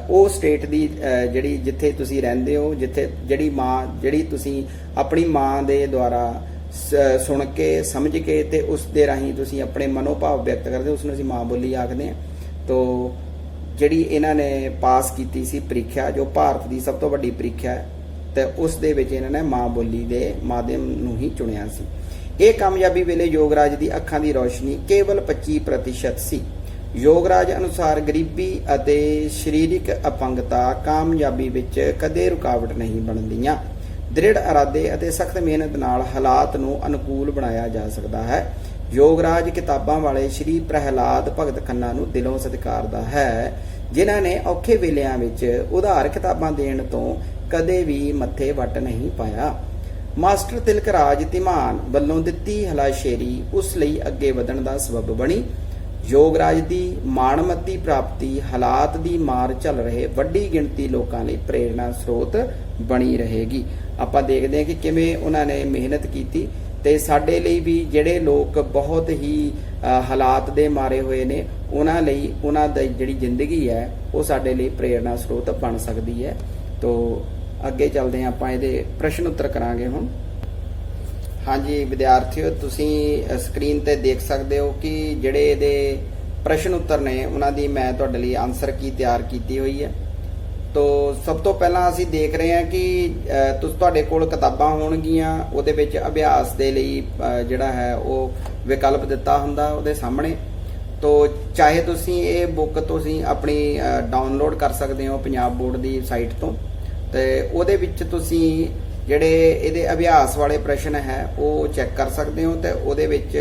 ਉਹ ਸਟੇਟ ਦੀ ਜਿਹੜੀ ਜਿੱਥੇ ਤੁਸੀਂ ਰਹਿੰਦੇ ਹੋ, ਜਿੱਥੇ ਜਿਹੜੀ ਤੁਸੀਂ ਆਪਣੀ ਮਾਂ ਦੇ ਦੁਆਰਾ ਸੁਣ ਕੇ ਸਮਝ ਕੇ ਤੇ ਉਸ ਦੇ ਰਾਹੀਂ ਤੁਸੀਂ ਆਪਣੇ ਮਨੋਭਾਵ ਵਿਅਕਤ ਕਰਦੇ ਹੋ, ਉਸ ਨੂੰ ਅਸੀਂ ਮਾਂ ਬੋਲੀ ਆਖਦੇ ਹਾਂ। ਤੋਂ ਜਿਹੜੀ ਇਹਨਾਂ ਨੇ ਪਾਸ ਕੀਤੀ ਸੀ ਪ੍ਰੀਖਿਆ, ਜੋ ਭਾਰਤ ਦੀ ਸਭ ਤੋਂ ਵੱਡੀ ਪ੍ਰੀਖਿਆ ਹੈ, ਤੇ ਉਸ ਦੇ ਵਿੱਚ ਇਹਨਾਂ ਨੇ ਮਾਂ ਬੋਲੀ ਦੇ ਮਾਧਿਅਮ ਨੂੰ ਹੀ ਚੁਣਿਆ ਸੀ। ਇਹ ਕਾਮਯਾਬੀ ਵੇਲੇ ਯੋਗਰਾਜ ਦੀ ਅੱਖਾਂ ਦੀ ਰੌਸ਼ਨੀ ਕੇਵਲ 25% ਸੀ। ਯੋਗਰਾਜ ਅਨੁਸਾਰ ਗਰੀਬੀ ਅਤੇ ਸਰੀਰਕ ਅਪੰਗਤਾ ਕਾਮਯਾਬੀ ਵਿੱਚ ਕਦੇ ਰੁਕਾਵਟ ਨਹੀਂ ਬਣਦੀਆਂ। ਦ੍ਰਿੜ ਇਰਾਦੇ ਅਤੇ ਸਖਤ ਮਿਹਨਤ ਨਾਲ ਹਾਲਾਤ ਨੂੰ ਅਨੁਕੂਲ ਬਣਾਇਆ ਜਾ ਸਕਦਾ ਹੈ। ਯੋਗਰਾਜ ਕਿਤਾਬਾਂ ਵਾਲੇ ਸ਼੍ਰੀ ਪ੍ਰਹਿਲਾਦ ਭਗਤ ਖੰਨਾ ਨੂੰ ਦਿਲੋਂ ਸਤਿਕਾਰਦਾ ਹੈ, ਜਿਨ੍ਹਾਂ ਨੇ ਔਖੇ ਵੇਲਿਆਂ ਵਿੱਚ ਉਧਾਰ ਕਿਤਾਬਾਂ ਦੇਣ ਤੋਂ ਕਦੇ ਵੀ ਮੱਥੇ ਵੱਟ ਨਹੀਂ ਪਾਇਆ। ਮਾਸਟਰ ਤਿਲਕ ਰਾਜ ਧੀਮਾਨ ਵੱਲੋਂ ਦਿੱਤੀ ਹਲਾਸ਼ੇਰੀ ਉਸ ਲਈ ਅੱਗੇ ਵਧਣ ਦਾ ਸਬਬ ਬਣੀ। ਯੋਗਰਾਜ ਦੀ ਮਾਣਮੱਤੀ ਪ੍ਰਾਪਤੀ ਹਾਲਾਤ ਦੀ ਮਾਰ ਝੱਲ ਰਹੇ ਵੱਡੀ ਗਿਣਤੀ ਲੋਕਾਂ ਲਈ ਪ੍ਰੇਰਣਾ ਸਰੋਤ ਬਣੀ ਰਹੇਗੀ। ਆਪਾਂ ਦੇਖਦੇ ਹਾਂ ਕਿ ਕਿਵੇਂ ਉਹਨਾਂ ਨੇ ਮਿਹਨਤ ਕੀਤੀ ਤੇ ਸਾਡੇ ਲਈ ਵੀ ਜਿਹੜੇ ਲੋਕ ਬਹੁਤ ਹੀ ਹਾਲਾਤ ਦੇ ਮਾਰੇ ਹੋਏ ਨੇ, ਉਹਨਾਂ ਲਈ ਉਹਨਾਂ ਦੀ ਜਿਹੜੀ ਜ਼ਿੰਦਗੀ ਹੈ ਉਹ ਸਾਡੇ ਲਈ ਪ੍ਰੇਰਣਾ ਸਰੋਤ ਬਣ ਸਕਦੀ ਹੈ। ਤੋਂ ਅੱਗੇ ਚੱਲਦੇ ਹਾਂ, ਆਪਾਂ ਇਹਦੇ ਪ੍ਰਸ਼ਨ ਉੱਤਰ ਕਰਾਂਗੇ ਹੁਣ। ਹਾਂਜੀ ਵਿਦਿਆਰਥੀਓ, ਤੁਸੀਂ ਸਕਰੀਨ ਤੇ ਦੇਖ ਸਕਦੇ ਹੋ ਕਿ ਜਿਹੜੇ ਇਹਦੇ ਪ੍ਰਸ਼ਨ ਉੱਤਰ ਨੇ ਉਹਨਾਂ ਦੀ ਮੈਂ ਤੁਹਾਡੇ ਲਈ ਆਨਸਰ ਕੀ ਤਿਆਰ ਕੀਤੀ ਹੋਈ ਹੈ। ਤੋ ਸਭ ਤੋਂ ਪਹਿਲਾਂ ਅਸੀਂ ਦੇਖ ਰਹੇ ਹਾਂ ਕਿ ਤੁਹਾਡੇ ਕੋਲ ਕਿਤਾਬਾਂ ਹੋਣਗੀਆਂ, ਉਹਦੇ ਵਿੱਚ ਅਭਿਆਸ ਦੇ ਲਈ ਜਿਹੜਾ ਹੈ ਉਹ ਵਿਕਲਪ ਦਿੱਤਾ ਹੁੰਦਾ ਉਹਦੇ ਸਾਹਮਣੇ। ਤੋ ਚਾਹੇ ਤੁਸੀਂ ਇਹ ਬੁੱਕ ਤੁਸੀਂ ਆਪਣੀ ਡਾਊਨਲੋਡ ਕਰ ਸਕਦੇ ਹੋ ਪੰਜਾਬ ਬੋਰਡ ਦੀ ਸਾਈਟ ਤੋਂ, ਤੇ ਉਹਦੇ ਵਿੱਚ ਤੁਸੀਂ ਜਿਹੜੇ ਇਹਦੇ ਅਭਿਆਸ ਵਾਲੇ ਪ੍ਰਸ਼ਨ ਹੈ ਉਹ ਚੈੱਕ ਕਰ ਸਕਦੇ ਹੋ। ਤੇ ਉਹਦੇ ਵਿੱਚ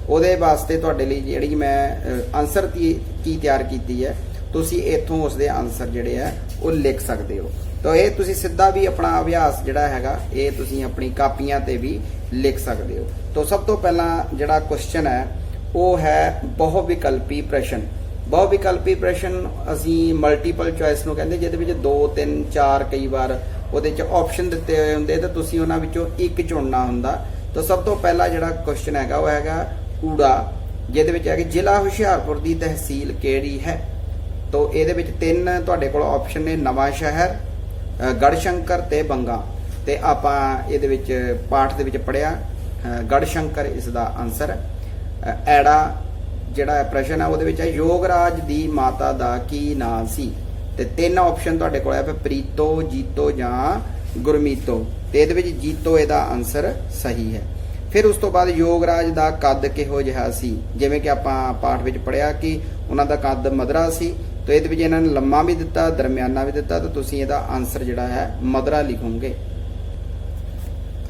ਉਹਦੇ ਵਾਸਤੇ ਤੁਹਾਡੇ ਲਈ ਜਿਹੜੀ ਮੈਂ ਆਨਸਰ ਕੀ ਤਿਆਰ ਕੀਤੀ ਹੈ, ਤੁਸੀਂ ਇੱਥੋਂ ਉਸਦੇ ਆਨਸਰ ਜਿਹੜੇ ਆ ਉਹ ਲਿਖ ਸਕਦੇ ਹੋ। ਤਾਂ ਇਹ ਤੁਸੀਂ ਸਿੱਧਾ ਵੀ ਆਪਣਾ ਅਭਿਆਸ ਜਿਹੜਾ ਹੈਗਾ ਇਹ ਤੁਸੀਂ ਆਪਣੀ ਕਾਪੀਆਂ ਤੇ ਵੀ ਲਿਖ ਸਕਦੇ ਹੋ। ਤਾਂ ਸਭ ਤੋਂ ਪਹਿਲਾਂ ਜਿਹੜਾ ਕੁਐਸਚਨ ਹੈ ਉਹ ਹੈ ਬਹੁ ਵਿਕਲਪੀ ਪ੍ਰਸ਼ਨ। ਬਹੁ ਵਿਕਲਪੀ ਪ੍ਰਸ਼ਨ ਅਸੀਂ ਮਲਟੀਪਲ ਚੁਆਇਸ ਨੂੰ ਕਹਿੰਦੇ, ਜਿਹਦੇ ਵਿੱਚ 2 3 4 ਕਈ ਵਾਰ ਉਹਦੇ ਚ ਆਪਸ਼ਨ ਦਿੱਤੇ ਹੋਏ ਹੁੰਦੇ ਤੇ ਤੁਸੀਂ ਉਹਨਾਂ ਵਿੱਚੋਂ ਇੱਕ ਚੁਣਨਾ ਹੁੰਦਾ। ਤਾਂ ਸਭ ਤੋਂ ਪਹਿਲਾ ਜਿਹੜਾ ਕੁਐਸਚਨ ਹੈਗਾ ਉਹ ਹੈਗਾ ਊੜਾ, ਜਿਹਦੇ ਵਿੱਚ ਹੈ ਕਿ ਜ਼ਿਲ੍ਹਾ ਹੁਸ਼ਿਆਰਪੁਰ ਦੀ ਤਹਿਸੀਲ ਕਿਹੜੀ ਹੈ। ਤਾਂ ਇਹਦੇ ਵਿੱਚ 3 ਤੁਹਾਡੇ ਕੋਲ ਆਪਸ਼ਨ ਨੇ, ਨਵਾਂ ਸ਼ਹਿਰ, ਗੜਸ਼ੰਕਰ ਤੇ ਬੰਗਾ। ਤੇ ਆਪਾਂ ਇਹਦੇ ਵਿੱਚ ਪਾਠ ਦੇ ਵਿੱਚ ਪੜਿਆ ਗੜਸ਼ੰਕਰ ਇਸ ਦਾ ਆਨਸਰ। ਐੜਾ ਜਿਹੜਾ ਪ੍ਰਸ਼ਨ ਹੈ ਉਹਦੇ ਵਿੱਚ ਹੈ ਯੋਗਰਾਜ ਦੀ ਮਾਤਾ ਦਾ ਕੀ ਨਾਂ ਸੀ। ਤੇ 3 ਆਪਸ਼ਨ ਤੁਹਾਡੇ ਕੋਲ ਹੈ, ਪ੍ਰੀਤੋ, ਜੀਤੋ ਜਾਂ ਗੁਰਮੀਤੋ। ਤੇ ਇਹਦੇ ਵਿੱਚ ਜੀਤੋ ਇਹਦਾ ਆਨਸਰ ਸਹੀ ਹੈ। ਫਿਰ ਉਸ ਤੋਂ ਬਾਅਦ ਯੋਗਰਾਜ ਦਾ ਕੱਦ ਕਿਹੋ ਜਿਹਾ ਸੀ, ਜਿਵੇਂ ਕਿ ਆਪਾਂ ਪਾਠ ਵਿੱਚ ਪੜਿਆ ਕਿ ਉਹਨਾਂ ਦਾ ਕੱਦ ਮਧਰਾ ਸੀ। ਤਾਂ ਇਹਦੇ ਵਿੱਚ ਇਹਨਾਂ ਨੇ ਲੰਮਾ ਵੀ ਦਿੱਤਾ, ਦਰਮਿਆਨਾ ਵੀ ਦਿੱਤਾ, ਤਾਂ ਤੁਸੀਂ ਇਹਦਾ ਆਨਸਰ ਜਿਹੜਾ ਹੈ ਮਧਰਾ ਲਿਖੋਗੇ।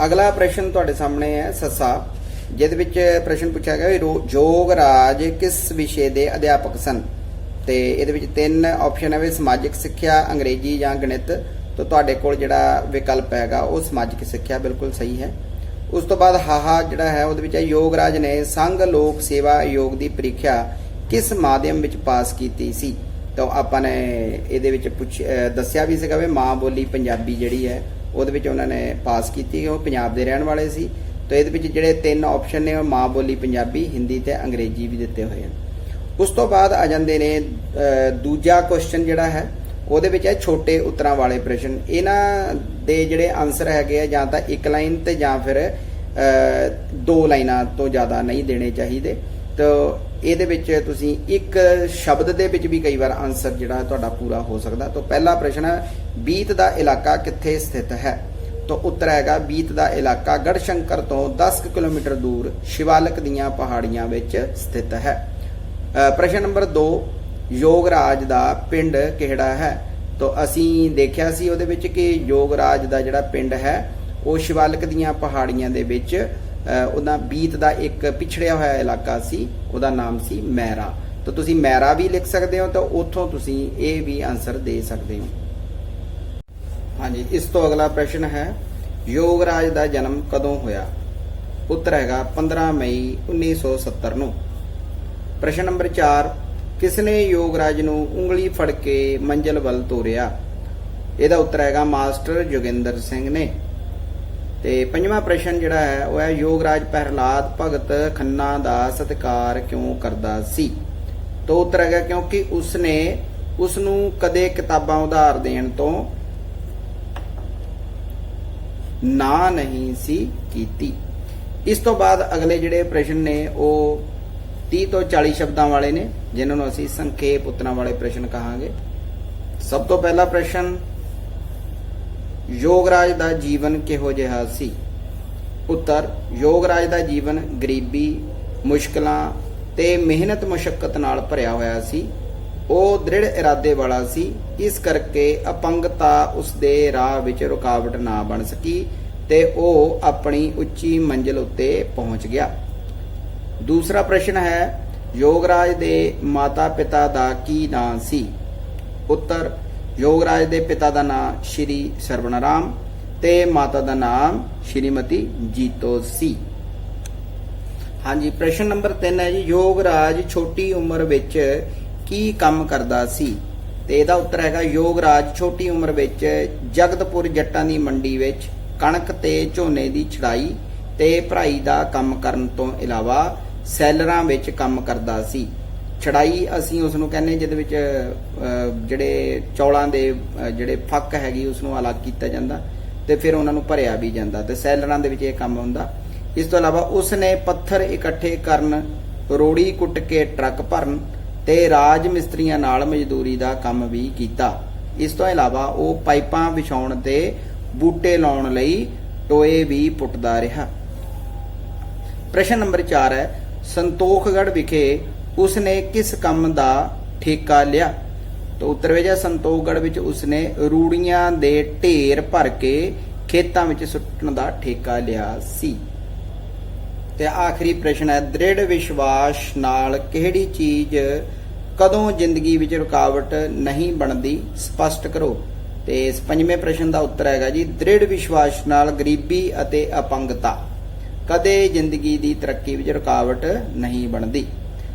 ਅਗਲਾ ਪ੍ਰਸ਼ਨ ਤੁਹਾਡੇ ਸਾਹਮਣੇ ਹੈ ਸੱਸਾ, ਜਿਹਦੇ ਵਿੱਚ ਪ੍ਰਸ਼ਨ ਪੁੱਛਿਆ ਗਿਆ ਯੋਗਰਾਜ ਕਿਸ ਵਿਸ਼ੇ ਦੇ ਅਧਿਆਪਕ ਸਨ। ਤੇ ਇਹਦੇ ਵਿੱਚ 3 ਆਪਸ਼ਨ ਹੈ, ਸਮਾਜਿਕ ਸਿੱਖਿਆ, ਅੰਗਰੇਜ਼ੀ ਜਾਂ ਗਣਿਤ। ਤਾਂ ਤੁਹਾਡੇ ਕੋਲ ਜਿਹੜਾ ਵਿਕਲਪ ਹੈਗਾ ਉਹ ਸਮਾਜਿਕ ਸਿੱਖਿਆ ਬਿਲਕੁਲ ਸਹੀ ਹੈ। ਉਸ ਤੋਂ ਬਾਅਦ ਹਾਹਾ ਜਿਹੜਾ ਹੈ ਉਹਦੇ ਵਿੱਚ ਹੈ ਯੋਗਰਾਜ ਨੇ ਸੰਘ ਲੋਕ ਸੇਵਾ ਆਯੋਗ ਦੀ ਪ੍ਰੀਖਿਆ ਕਿਸ ਮਾਧਿਅਮ ਵਿੱਚ ਪਾਸ ਕੀਤੀ ਸੀ। ਤਾਂ ਆਪਾਂ ਨੇ ਇਹਦੇ ਵਿੱਚ ਦੱਸਿਆ ਵੀ ਸੀਗਾ ਵੀ ਮਾਂ ਬੋਲੀ ਪੰਜਾਬੀ ਜਿਹੜੀ ਹੈ ਉਹਦੇ ਵਿੱਚ ਉਹਨਾਂ ਨੇ ਪਾਸ ਕੀਤੀ, ਉਹ ਪੰਜਾਬ ਦੇ ਰਹਿਣ ਵਾਲੇ ਸੀ। ਤਾਂ ਇਹਦੇ ਵਿੱਚ ਜਿਹੜੇ 3 ਆਪਸ਼ਨ ਨੇ ਉਹ ਮਾਂ ਬੋਲੀ ਪੰਜਾਬੀ, ਹਿੰਦੀ ਤੇ ਅੰਗਰੇਜ਼ੀ ਵੀ ਦਿੱਤੇ ਹੋਏ ਹਨ। ਉਸ ਤੋਂ ਬਾਅਦ ਆ ਜਾਂਦੇ ਨੇ ਦੂਜਾ ਕੁਐਸਚਨ ਜਿਹੜਾ ਹੈ ਉਹਦੇ ਵਿੱਚ ਹੈ ਛੋਟੇ ਉੱਤਰਾਂ ਵਾਲੇ ਪ੍ਰਸ਼ਨ। ਇਹਨਾਂ ਦੇ ਜਿਹੜੇ ਆਨਸਰ ਹੈਗੇ ਆ ਜਾਂ ਤਾਂ 1 ਲਾਈਨ ਤੇ ਜਾਂ ਫਿਰ 2 ਲਾਈਨਾਂ ਤੋਂ ਜ਼ਿਆਦਾ ਨਹੀਂ ਦੇਣੇ ਚਾਹੀਦੇ। ਤਾਂ ਇਹਦੇ ਵਿੱਚ ਤੁਸੀਂ ਇੱਕ ਸ਼ਬਦ ਦੇ ਵਿੱਚ ਵੀ ਕਈ ਵਾਰ ਆਨਸਰ ਜਿਹੜਾ ਤੁਹਾਡਾ ਪੂਰਾ ਹੋ ਸਕਦਾ। ਤਾਂ ਪਹਿਲਾ ਪ੍ਰਸ਼ਨ ਹੈ ਬੀਤ ਦਾ ਇਲਾਕਾ ਕਿੱਥੇ ਸਥਿਤ ਹੈ। ਤਾਂ ਉੱਤਰ ਹੈਗਾ ਬੀਤ ਦਾ ਇਲਾਕਾ ਗੜਸ਼ੰਕਰ ਤੋਂ 10 ਕਿਲੋਮੀਟਰ ਦੂਰ ਸ਼ਿਵਾਲਿਕ ਦੀਆਂ ਪਹਾੜੀਆਂ ਵਿੱਚ ਸਥਿਤ ਹੈ। ਪ੍ਰਸ਼ਨ ਨੰਬਰ 2 ਯੋਗਰਾਜ ਦਾ ਪਿੰਡ ਕਿਹੜਾ ਹੈ। ਤਾਂ ਅਸੀਂ ਦੇਖਿਆ ਸੀ ਉਹਦੇ ਵਿੱਚ ਕਿ ਯੋਗਰਾਜ ਦਾ ਜਿਹੜਾ ਪਿੰਡ ਹੈ ਉਹ ਸ਼ਿਵਾਲਿਕ ਦੀਆਂ ਪਹਾੜੀਆਂ ਦੇ ਵਿੱਚ ਉਹਦਾ ਬੀਤ ਦਾ ਇੱਕ ਪਿਛੜਿਆ ਹੋਇਆ ਇਲਾਕਾ ਸੀ, ਉਹਦਾ ਨਾਮ ਸੀ ਮਹਿਰਾ। ਤਾਂ ਤੁਸੀਂ ਮਹਿਰਾ ਵੀ ਲਿਖ ਸਕਦੇ ਹੋ, ਤਾਂ ਉੱਥੋਂ ਤੁਸੀਂ ਇਹ ਵੀ ਆਨਸਰ ਦੇ ਸਕਦੇ ਹੋ। ਹਾਂਜੀ, ਇਸ ਤੋਂ ਅਗਲਾ ਪ੍ਰਸ਼ਨ ਹੈ ਯੋਗਰਾਜ ਦਾ ਜਨਮ ਕਦੋਂ ਹੋਇਆ। ਉੱਤਰ ਹੈਗਾ 15 ਮਈ 1970 ਨੂੰ। ਪ੍ਰਸ਼ਨ ਨੰਬਰ 4 ਕਿਸਨੇ ਯੋਗਰਾਜ ਨੂੰ ਉਂਗਲੀ ਫੜ ਕੇ ਮੰਜ਼ਿਲ ਵੱਲ ਤੋਰਿਆ। ਇਹਦਾ ਉੱਤਰ ਹੈਗਾ ਮਾਸਟਰ ਜੋਗਿੰਦਰ ਸਿੰਘ ਨੇ। ਤੇ ਪੰਜਵਾਂ ਪ੍ਰਸ਼ਨ ਜਿਹੜਾ ਹੈ ਉਹ ਹੈ ਯੋਗਰਾਜ ਪ੍ਰਹਿਲਾਦ ਭਗਤ ਖੰਨਾ ਦਾ ਸਤਿਕਾਰ ਕਿਉਂ ਕਰਦਾ ਸੀ। ਤਾਂ ਉੱਤਰ ਹੈਗਾ ਕਿਉਂਕਿ ਉਸਨੇ ਉਸ ਨੂੰ ਕਦੇ ਕਿਤਾਬਾਂ ਉਧਾਰ ਦੇਣ ਤੋਂ ਨਾ ਨਹੀਂ ਸੀ ਕੀਤੀ। ਇਸ ਤੋਂ ਬਾਅਦ ਅਗਲੇ ਜਿਹੜੇ ਪ੍ਰਸ਼ਨ ਨੇ ਉਹ 30 ਤੋਂ 40 ਸ਼ਬਦਾਂ ਵਾਲੇ ਨੇ, ਜਿਨ੍ਹਾਂ ਨੂੰ ਅਸੀਂ ਸੰਖੇਪ ਉੱਤਰਾਂ ਵਾਲੇ ਪ੍ਰਸ਼ਨ ਕਹਾਂਗੇ। ਸਭ ਤੋਂ ਪਹਿਲਾ ਪ੍ਰਸ਼ਨ ਯੋਗਰਾਜ ਦਾ ਜੀਵਨ ਕਿਹੋ ਜਿਹਾ ਸੀ। ਉੱਤਰ ਯੋਗਰਾਜ ਦਾ ਜੀਵਨ ਗਰੀਬੀ, ਮੁਸ਼ਕਲਾਂ ਤੇ ਮਿਹਨਤ ਮੁਸ਼ੱਕਤ ਨਾਲ ਭਰਿਆ ਹੋਇਆ ਸੀ। ਉਹ ਦ੍ਰਿੜ ਇਰਾਦੇ ਵਾਲਾ ਸੀ, ਇਸ ਕਰਕੇ ਅਪੰਗਤਾ ਉਸ ਦੇ ਰਾਹ ਵਿੱਚ ਰੁਕਾਵਟ ਨਾ ਬਣ ਸਕੀ ਤੇ ਉਹ ਆਪਣੀ ਉੱਚੀ ਮੰਜ਼ਿਲ ਉੱਤੇ ਪਹੁੰਚ ਗਿਆ। ਦੂਸਰਾ ਪ੍ਰਸ਼ਨ ਹੈ ਯੋਗਰਾਜ ਦੇ ਮਾਤਾ ਪਿਤਾ ਦਾ ਕੀ ਨਾਂ ਸੀ। ਉੱਤਰ ਯੋਗਰਾਜ ਦੇ ਪਿਤਾ ਦਾ ਨਾਮ ਸ਼੍ਰੀ ਸਰਵਣਰਾਮ ਤੇ ਮਾਤਾ ਦਾ ਨਾਮ ਸ਼੍ਰੀਮਤੀ ਜੀਤੋ ਸੀ। ਹਾਂਜੀ, ਪ੍ਰਸ਼ਨ ਨੰਬਰ 3 ਹੈ ਜੀ ਯੋਗਰਾਜ ਛੋਟੀ ਉਮਰ ਵਿੱਚ ਕੀ ਕੰਮ ਕਰਦਾ ਸੀ। ਤੇ ਇਹਦਾ ਉੱਤਰ ਹੈਗਾ ਯੋਗਰਾਜ ਛੋਟੀ ਉਮਰ ਵਿੱਚ ਜਗਤਪੁਰ ਜੱਟਾਂ ਦੀ ਮੰਡੀ ਵਿੱਚ ਕਣਕ ਤੇ ਝੋਨੇ ਦੀ ਛੜਾਈ ਤੇ ਭਰਾਈ ਦਾ ਕੰਮ ਕਰਨ ਤੋਂ ਇਲਾਵਾ ਸੈਲਰਾਂ ਵਿੱਚ ਕੰਮ ਕਰਦਾ ਸੀ। ਛੜਾਈ ਅਸੀਂ ਉਸ ਨੂੰ ਕਹਿੰਦੇ ਜਿਹਦੇ ਵਿੱਚ ਜਿਹੜੇ ਚੌਲਾਂ ਦੇ ਜਿਹੜੇ ਫੱਕ ਹੈਗੀ ਉਸ ਨੂੰ ਅਲੱਗ ਕੀਤਾ ਜਾਂਦਾ ਤੇ ਫਿਰ ਉਹਨਾਂ ਨੂੰ ਭਰਿਆ ਵੀ ਜਾਂਦਾ, ਤੇ ਸੈਲਰਾਂ ਦੇ ਵਿੱਚ ਇਹ ਕੰਮ ਹੁੰਦਾ। ਇਸ ਤੋਂ ਇਲਾਵਾ ਉਸ ਨੇ ਪੱਥਰ ਇਕੱਠੇ ਕਰਨ, ਰੋੜੀ ਕੁੱਟ ਕੇ ਟਰੱਕ ਭਰਨ ਤੇ ਰਾਜ ਮਿਸਤਰੀਆਂ ਨਾਲ ਮਜ਼ਦੂਰੀ ਦਾ ਕੰਮ ਵੀ ਕੀਤਾ। ਇਸ ਤੋਂ ਇਲਾਵਾ ਉਹ ਪਾਈਪਾਂ ਵਿਛਾਉਣ ਤੇ ਬੂਟੇ ਲਾਉਣ ਲਈ ਟੋਏ ਵੀ ਪੁੱਟਦਾ ਰਿਹਾ। ਪ੍ਰਸ਼ਨ ਨੰਬਰ 4 ਹੈ ਸੰਤੋਖਗੜ੍ਹ ਵਿਖੇ ਉਸਨੇ ਕਿਸ ਕੰਮ ਦਾ ਠੇਕਾ ਲਿਆ। ਤਾਂ ਉੱਤਰ ਵਿੱਚ ਸੰਤੋਖਗੜ੍ਹ ਵਿੱਚ ਉਸਨੇ ਰੂੜੀਆਂ ਦੇ ਢੇਰ ਭਰ ਕੇ ਖੇਤਾਂ ਵਿੱਚ ਸੁੱਟਣ ਦਾ ਠੇਕਾ ਲਿਆ ਸੀ। ਤੇ ਆਖਰੀ ਪ੍ਰਸ਼ਨ ਹੈ ਦ੍ਰਿੜ ਵਿਸ਼ਵਾਸ ਨਾਲ ਕਿਹੜੀ ਚੀਜ਼ ਕਦੋਂ ਜ਼ਿੰਦਗੀ ਵਿੱਚ ਰੁਕਾਵਟ ਨਹੀਂ ਬਣਦੀ ਸਪਸ਼ਟ ਕਰੋ। ਤੇ ਇਸ ਪੰਜਵੇਂ ਪ੍ਰਸ਼ਨ ਦਾ ਉੱਤਰ ਹੈਗਾ ਜੀ ਦ੍ਰਿੜ ਵਿਸ਼ਵਾਸ ਨਾਲ ਗਰੀਬੀ ਅਤੇ ਅਪੰਗਤਾ ਕਦੇ ਜ਼ਿੰਦਗੀ ਦੀ ਤਰੱਕੀ ਵਿੱਚ ਰੁਕਾਵਟ ਨਹੀਂ ਬਣਦੀ।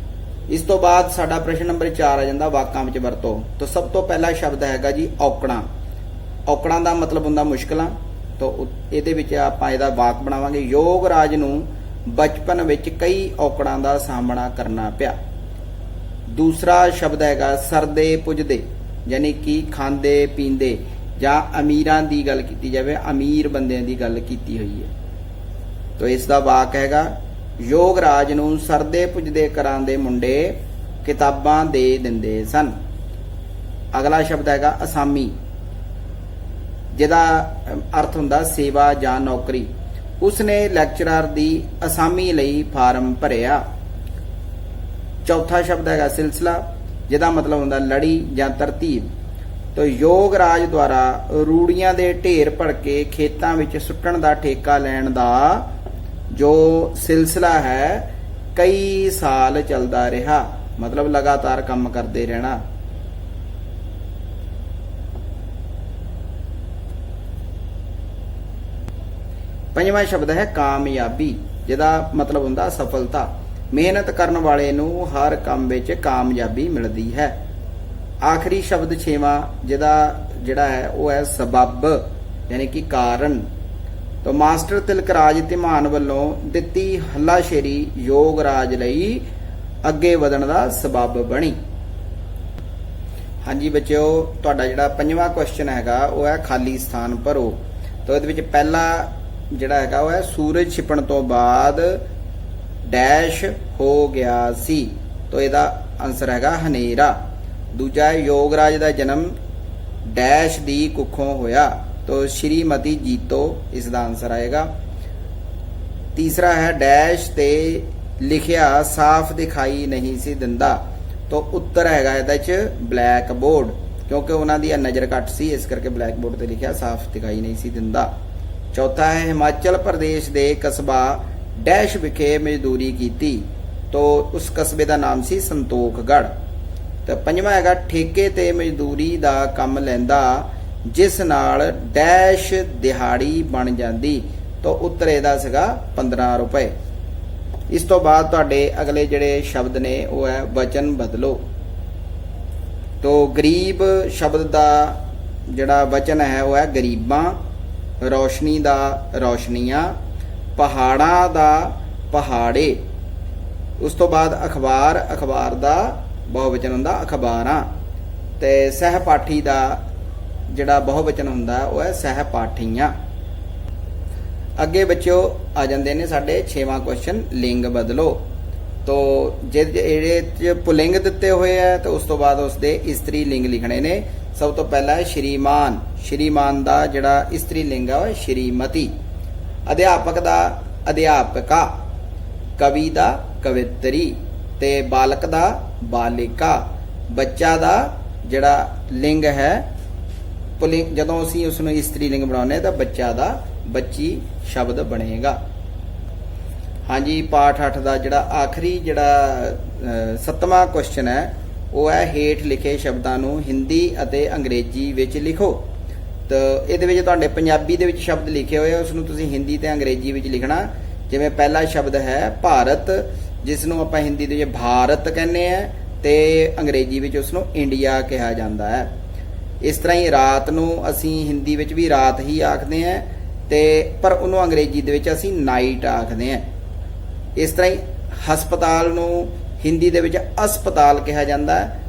ਇਸ ਤੋਂ ਬਾਅਦ ਸਾਡਾ ਪ੍ਰਸ਼ਨ ਨੰਬਰ 4 ਆ ਜਾਂਦਾ ਵਾਕਾਂ ਵਿੱਚ ਵਰਤੋ। ਤਾਂ ਸਭ ਤੋਂ ਪਹਿਲਾ ਸ਼ਬਦ ਹੈਗਾ ਜੀ ਔਕੜਾਂ। ਔਕੜਾਂ ਦਾ ਮਤਲਬ ਹੁੰਦਾ ਮੁਸ਼ਕਲਾਂ। ਤਾਂ ਇਹਦੇ ਵਿੱਚ ਆਪਾਂ ਇਹਦਾ ਵਾਕ ਬਣਾਵਾਂਗੇ, ਯੋਗ ਰਾਜ ਨੂੰ ਬਚਪਨ ਵਿੱਚ ਕਈ ਔਕੜਾਂ ਦਾ ਸਾਹਮਣਾ ਕਰਨਾ ਪਿਆ। ਦੂਸਰਾ ਸ਼ਬਦ ਹੈਗਾ ਸਰਦੇ ਪੁੱਜਦੇ, ਯਾਨੀ ਕਿ ਖਾਂਦੇ ਪੀਂਦੇ ਜਾਂ ਅਮੀਰਾਂ ਦੀ ਗੱਲ ਕੀਤੀ ਜਾਵੇ, ਅਮੀਰ ਬੰਦਿਆਂ ਦੀ ਗੱਲ ਕੀਤੀ ਹੋਈ ਹੈ। ਤਾਂ ਇਸ ਦਾ ਵਾਕ ਹੈਗਾ, ਯੋਗ ਰਾਜ ਨੂੰ ਸਰਦੇ ਪੁੱਜਦੇ ਘਰਾਂ ਦੇ ਮੁੰਡੇ ਕਿਤਾਬਾਂ ਦੇ ਦਿੰਦੇ ਸਨ। ਅਗਲਾ ਸ਼ਬਦ ਹੈਗਾ ਅਸਾਮੀ, ਜਿਹਦਾ ਅਰਥ ਹੁੰਦਾ ਸੇਵਾ ਜਾਂ ਨੌਕਰੀ। ਉਸਨੇ ਲੈਕਚਰਰ ਦੀ ਅਸਾਮੀ ਲਈ ਫਾਰਮ ਭਰਿਆ। ਚੌਥਾ ਸ਼ਬਦ ਹੈਗਾ ਸਿਲਸਿਲਾ, ਜਿਹਦਾ ਮਤਲਬ ਹੁੰਦਾ ਲੜੀ ਜਾਂ ਤਰਤੀਬ। ਤੋ ਯੋਗ ਰਾਜ ਦੁਆਰਾ ਰੂੜੀਆਂ ਦੇ ਢੇਰ ਭੜ ਕੇ ਖੇਤਾਂ ਵਿੱਚ ਸੁੱਟਣ ਦਾ ਠੇਕਾ ਲੈਣ ਦਾ ਜੋ ਸਿਲਸਿਲਾ ਹੈ ਕਈ ਸਾਲ ਚੱਲਦਾ ਰਿਹਾ, ਮਤਲਬ ਲਗਾਤਾਰ ਕੰਮ ਕਰਦੇ ਰਹਿਣਾ। ਪੰਜਵਾਂ ਸ਼ਬਦ ਹੈ ਕਾਮਯਾਬੀ, ਜਿਹਦਾ ਮਤਲਬ ਹੁੰਦਾ ਸਫਲਤਾ। ਮਿਹਨਤ ਕਰਨ ਵਾਲੇ ਨੂੰ ਹਰ ਕੰਮ ਵਿੱਚ ਕਾਮਯਾਬੀ ਮਿਲਦੀ ਹੈ। ਆਖਰੀ ਸ਼ਬਦ ਛੇਵਾਂ ਜਿਹੜਾ ਹੈ ਉਹ ਹੈ ਸਬੱਬ, ਯਾਨੀ ਕਿ ਕਾਰਨ। ਤਾਂ ਮਾਸਟਰ ਤਿਲਕ ਰਾਜ ਧੀਮਾਨ ਵੱਲੋਂ ਦਿੱਤੀ ਹੱਲਾਸ਼ੇਰੀ ਯੋਗ ਰਾਜ ਲਈ ਅੱਗੇ ਵਧਣ ਦਾ ਸਬੱਬ ਬਣੀ। ਹਾਂਜੀ ਬੱਚਿਓ, ਤੁਹਾਡਾ ਜਿਹੜਾ ਪੰਜਵਾਂ ਕੁਐਸਚਨ ਹੈਗਾ ਉਹ ਹੈ ਖਾਲੀ ਸਥਾਨ ਭਰੋ। ਤਾਂ ਇਹਦੇ ਵਿੱਚ ਪਹਿਲਾ ਜਿਹੜਾ ਹੈਗਾ ਉਹ ਹੈ ਸੂਰਜ ਛਿਪਣ ਤੋਂ ਬਾਅਦ ਡੈਸ਼ ਹੋ ਗਿਆ ਸੀ। ਤਾਂ ਇਹਦਾ ਆਨਸਰ ਹੈਗਾ ਹਨੇਰਾ। ਦੂਜਾ ਹੈ ਯੋਗ ਰਾਜ ਦਾ ਜਨਮ ਡੈਸ਼ ਦੀ ਕੁੱਖੋਂ ਹੋਇਆ। ਤਾਂ ਸ਼੍ਰੀਮਤੀ ਜੀਤੋ ਇਸ ਦਾ ਆਨਸਰ ਆਏਗਾ। ਤੀਸਰਾ ਹੈ ਡੈਸ਼ ਤੇ ਲਿਖਿਆ ਸਾਫ਼ ਦਿਖਾਈ ਨਹੀਂ ਸੀ ਦਿੰਦਾ। ਤਾਂ ਉੱਤਰ ਹੈਗਾ ਇਹਦੇ ਚ ਬਲੈਕ ਬੋਰਡ, ਕਿਉਂਕਿ ਉਹਨਾਂ ਦੀ ਨਜ਼ਰ ਘੱਟ ਸੀ, ਇਸ ਕਰਕੇ ਬਲੈਕ ਬੋਰਡ ਤੇ ਲਿਖਿਆ ਸਾਫ਼ ਦਿਖਾਈ ਨਹੀਂ ਸੀ ਦਿੰਦਾ। ਚੌਥਾ ਹੈ ਹਿਮਾਚਲ ਪ੍ਰਦੇਸ਼ ਦੇ ਕਸਬਾ ਡੈਸ਼ ਵਿਖੇ ਮਜ਼ਦੂਰੀ ਕੀਤੀ। ਤਾਂ ਉਸ ਕਸਬੇ ਦਾ ਨਾਮ ਸੀ ਸੰਤੋਖਗੜ੍ਹ। ਤਾਂ ਪੰਜਵਾਂ ਹੈਗਾ ਠੇਕੇ ਤੇ ਮਜ਼ਦੂਰੀ ਦਾ ਕੰਮ ਲੈਂਦਾ ਜਿਸ ਨਾਲ ਡੈਸ਼ ਦਿਹਾੜੀ ਬਣ ਜਾਂਦੀ। ਤਾਂ ਉੱਤਰ ਇਹਦਾ ਸੀਗਾ 15 ਰੁਪਏ। ਇਸ ਤੋਂ ਬਾਅਦ ਤੁਹਾਡੇ ਅਗਲੇ ਜਿਹੜੇ ਸ਼ਬਦ ਨੇ ਉਹ ਹੈ ਵਚਨ ਬਦਲੋ। ਤਾਂ ਗਰੀਬ ਸ਼ਬਦ ਦਾ ਜਿਹੜਾ ਵਚਨ ਹੈ ਉਹ ਹੈ ਗਰੀਬਾਂ, ਰੌਸ਼ਨੀ ਦਾ ਰੌਸ਼ਨੀਆਂ, ਪਹਾੜਾਂ ਦਾ ਪਹਾੜੇ। ਉਸ ਤੋਂ ਬਾਅਦ ਅਖਬਾਰ, ਅਖਬਾਰ ਦਾ ਬਹੁਵਚਨ ਹੁੰਦਾ ਅਖਬਾਰਾਂ। ਤੇ ਸਹਿਪਾਠੀ ਦਾ ਜਿਹੜਾ ਬਹੁਵਚਨ ਹੁੰਦਾ ਉਹ ਹੈ ਸਹਿਪਾਠੀਆਂ। ਅੱਗੇ ਬੱਚਿਓ ਆ ਜਾਂਦੇ ਨੇ ਸਾਡੇ 6ਵਾਂ ਕੁਐਸਚਨ ਲਿੰਗ ਬਦਲੋ। ਤੋ ਜਿਹੜੇ ਚ ਪੁਲਿੰਗ ਦਿੱਤੇ ਹੋਏ ਆ ਤਾਂ ਉਸ ਤੋਂ ਬਾਅਦ ਉਸਦੇ ਇਸਤਰੀ ਲਿੰਗ ਲਿਖਣੇ ਨੇ। ਸਭ ਤੋਂ ਪਹਿਲਾਂ ਹੈ ਸ਼੍ਰੀਮਾਨ। ਸ਼੍ਰੀਮਾਨ ਦਾ ਜਿਹੜਾ ਇਸਤਰੀ ਲਿੰਗ ਹੈ ਉਹ ਸ਼੍ਰੀਮਤੀ। ਅਧਿਆਪਕ ਦਾ ਅਧਿਆਪਕਾ, ਕਵੀ ਦਾ ਕਵਿਤਰੀ, ਤੇ ਬਾਲਕ ਦਾ ਬਾਲਿਕਾ। ਬੱਚਾ ਦਾ ਜਿਹੜਾ ਲਿੰਗ ਹੈ ਪੁਲਿੰਗ, ਜਦੋਂ ਅਸੀਂ ਉਸ ਨੂੰ ਇਸਤਰੀ ਲਿੰਗ ਬਣਾਉਂਦੇ ਤਾਂ ਬੱਚਾ ਦਾ ਬੱਚੀ ਸ਼ਬਦ ਬਣੇਗਾ। ਹਾਂਜੀ, ਪਾਠ 8 ਦਾ ਜਿਹੜਾ ਆਖਰੀ ਜਿਹੜਾ 7ਵਾਂ ਕੁਐਸਚਨ ਹੈ ਉਹ ਹੈ ਹੇਠ ਲਿਖੇ ਸ਼ਬਦਾਂ ਨੂੰ ਹਿੰਦੀ ਅਤੇ ਅੰਗਰੇਜ਼ੀ ਵਿੱਚ ਲਿਖੋ। ਤਾਂ ਇਹਦੇ ਵਿੱਚ ਤੁਹਾਡੇ ਪੰਜਾਬੀ ਦੇ ਵਿੱਚ ਸ਼ਬਦ ਲਿਖੇ ਹੋਏ ਉਸ ਨੂੰ ਤੁਸੀਂ ਹਿੰਦੀ ਤੇ ਅੰਗਰੇਜ਼ੀ ਵਿੱਚ ਲਿਖਣਾ। ਜਿਵੇਂ ਪਹਿਲਾ ਸ਼ਬਦ ਹੈ ਭਾਰਤ, ਜਿਸ ਨੂੰ ਆਪਾਂ ਹਿੰਦੀ ਦੇ ਵਿੱਚ ਭਾਰਤ ਕਹਿੰਦੇ ਆ ਤੇ ਅੰਗਰੇਜ਼ੀ ਵਿੱਚ ਉਸ ਨੂੰ ਇੰਡੀਆ ਕਿਹਾ ਜਾਂਦਾ ਹੈ। ਇਸ ਤਰ੍ਹਾਂ ਹੀ ਰਾਤ ਨੂੰ ਅਸੀਂ ਹਿੰਦੀ ਵਿੱਚ ਵੀ ਰਾਤ ਹੀ ਆਖਦੇ ਆ ਤੇ ਪਰ ਉਹਨੂੰ ਅੰਗਰੇਜ਼ੀ ਦੇ ਵਿੱਚ ਅਸੀਂ ਨਾਈਟ ਆਖਦੇ ਆ। ਇਸ ਤਰ੍ਹਾਂ ਹੀ ਹਸਪਤਾਲ ਨੂੰ ਹਿੰਦੀ ਦੇ ਵਿੱਚ ਹਸਪਤਾਲ ਕਿਹਾ ਜਾਂਦਾ ਹੈ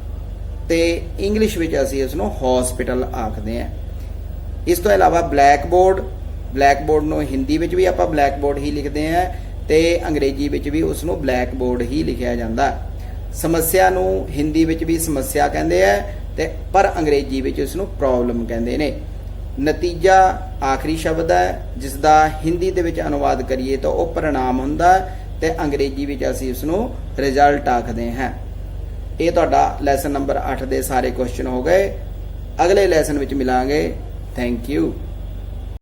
ਤੇ ਇੰਗਲਿਸ਼ ਵਿੱਚ ਅਸੀਂ ਉਸ ਨੂੰ ਹਸਪੀਟਲ ਆਖਦੇ ਆ। ਇਸ ਤੋਂ ਇਲਾਵਾ ਬਲੈਕ ਬੋਰਡ, ਬਲੈਕ ਬੋਰਡ ਨੂੰ ਹਿੰਦੀ ਵਿੱਚ ਵੀ ਆਪਾਂ ਬਲੈਕ ਬੋਰਡ ਹੀ ਲਿਖਦੇ ਆ ਤੇ ਅੰਗਰੇਜ਼ੀ ਵਿੱਚ ਵੀ ਉਸ ਨੂੰ ਬਲੈਕ ਬੋਰਡ ਹੀ ਲਿਖਿਆ ਜਾਂਦਾ। ਸਮੱਸਿਆ ਨੂੰ ਹਿੰਦੀ ਵਿੱਚ ਵੀ ਸਮੱਸਿਆ ਕਹਿੰਦੇ ਆ ਤੇ ਪਰ ਅੰਗਰੇਜ਼ੀ ਵਿੱਚ ਉਸ ਨੂੰ ਪ੍ਰੋਬਲਮ ਕਹਿੰਦੇ ਨੇ। ਨਤੀਜਾ ਆਖਰੀ ਸ਼ਬਦ ਹੈ ਜਿਸ ਦਾ ਹਿੰਦੀ ਦੇ ਵਿੱਚ ਅਨੁਵਾਦ ਕਰੀਏ ਤਾਂ ਉਹ ਪਰਿਣਾਮ ਹੁੰਦਾ ਤੇ ਅੰਗਰੇਜ਼ੀ ਵਿੱਚ ਅਸੀਂ ਉਸ ਨੂੰ ਰਿਜ਼ਲਟ ਆਖਦੇ ਹਾਂ। ਇਹ ਤੁਹਾਡਾ ਲੈਸਨ ਨੰਬਰ 8 ਦੇ ਸਾਰੇ ਕੁਐਸਚਨ ਹੋ ਗਏ। ਅਗਲੇ ਲੈਸਨ ਵਿੱਚ ਮਿਲਾਂਗੇ। Thank you.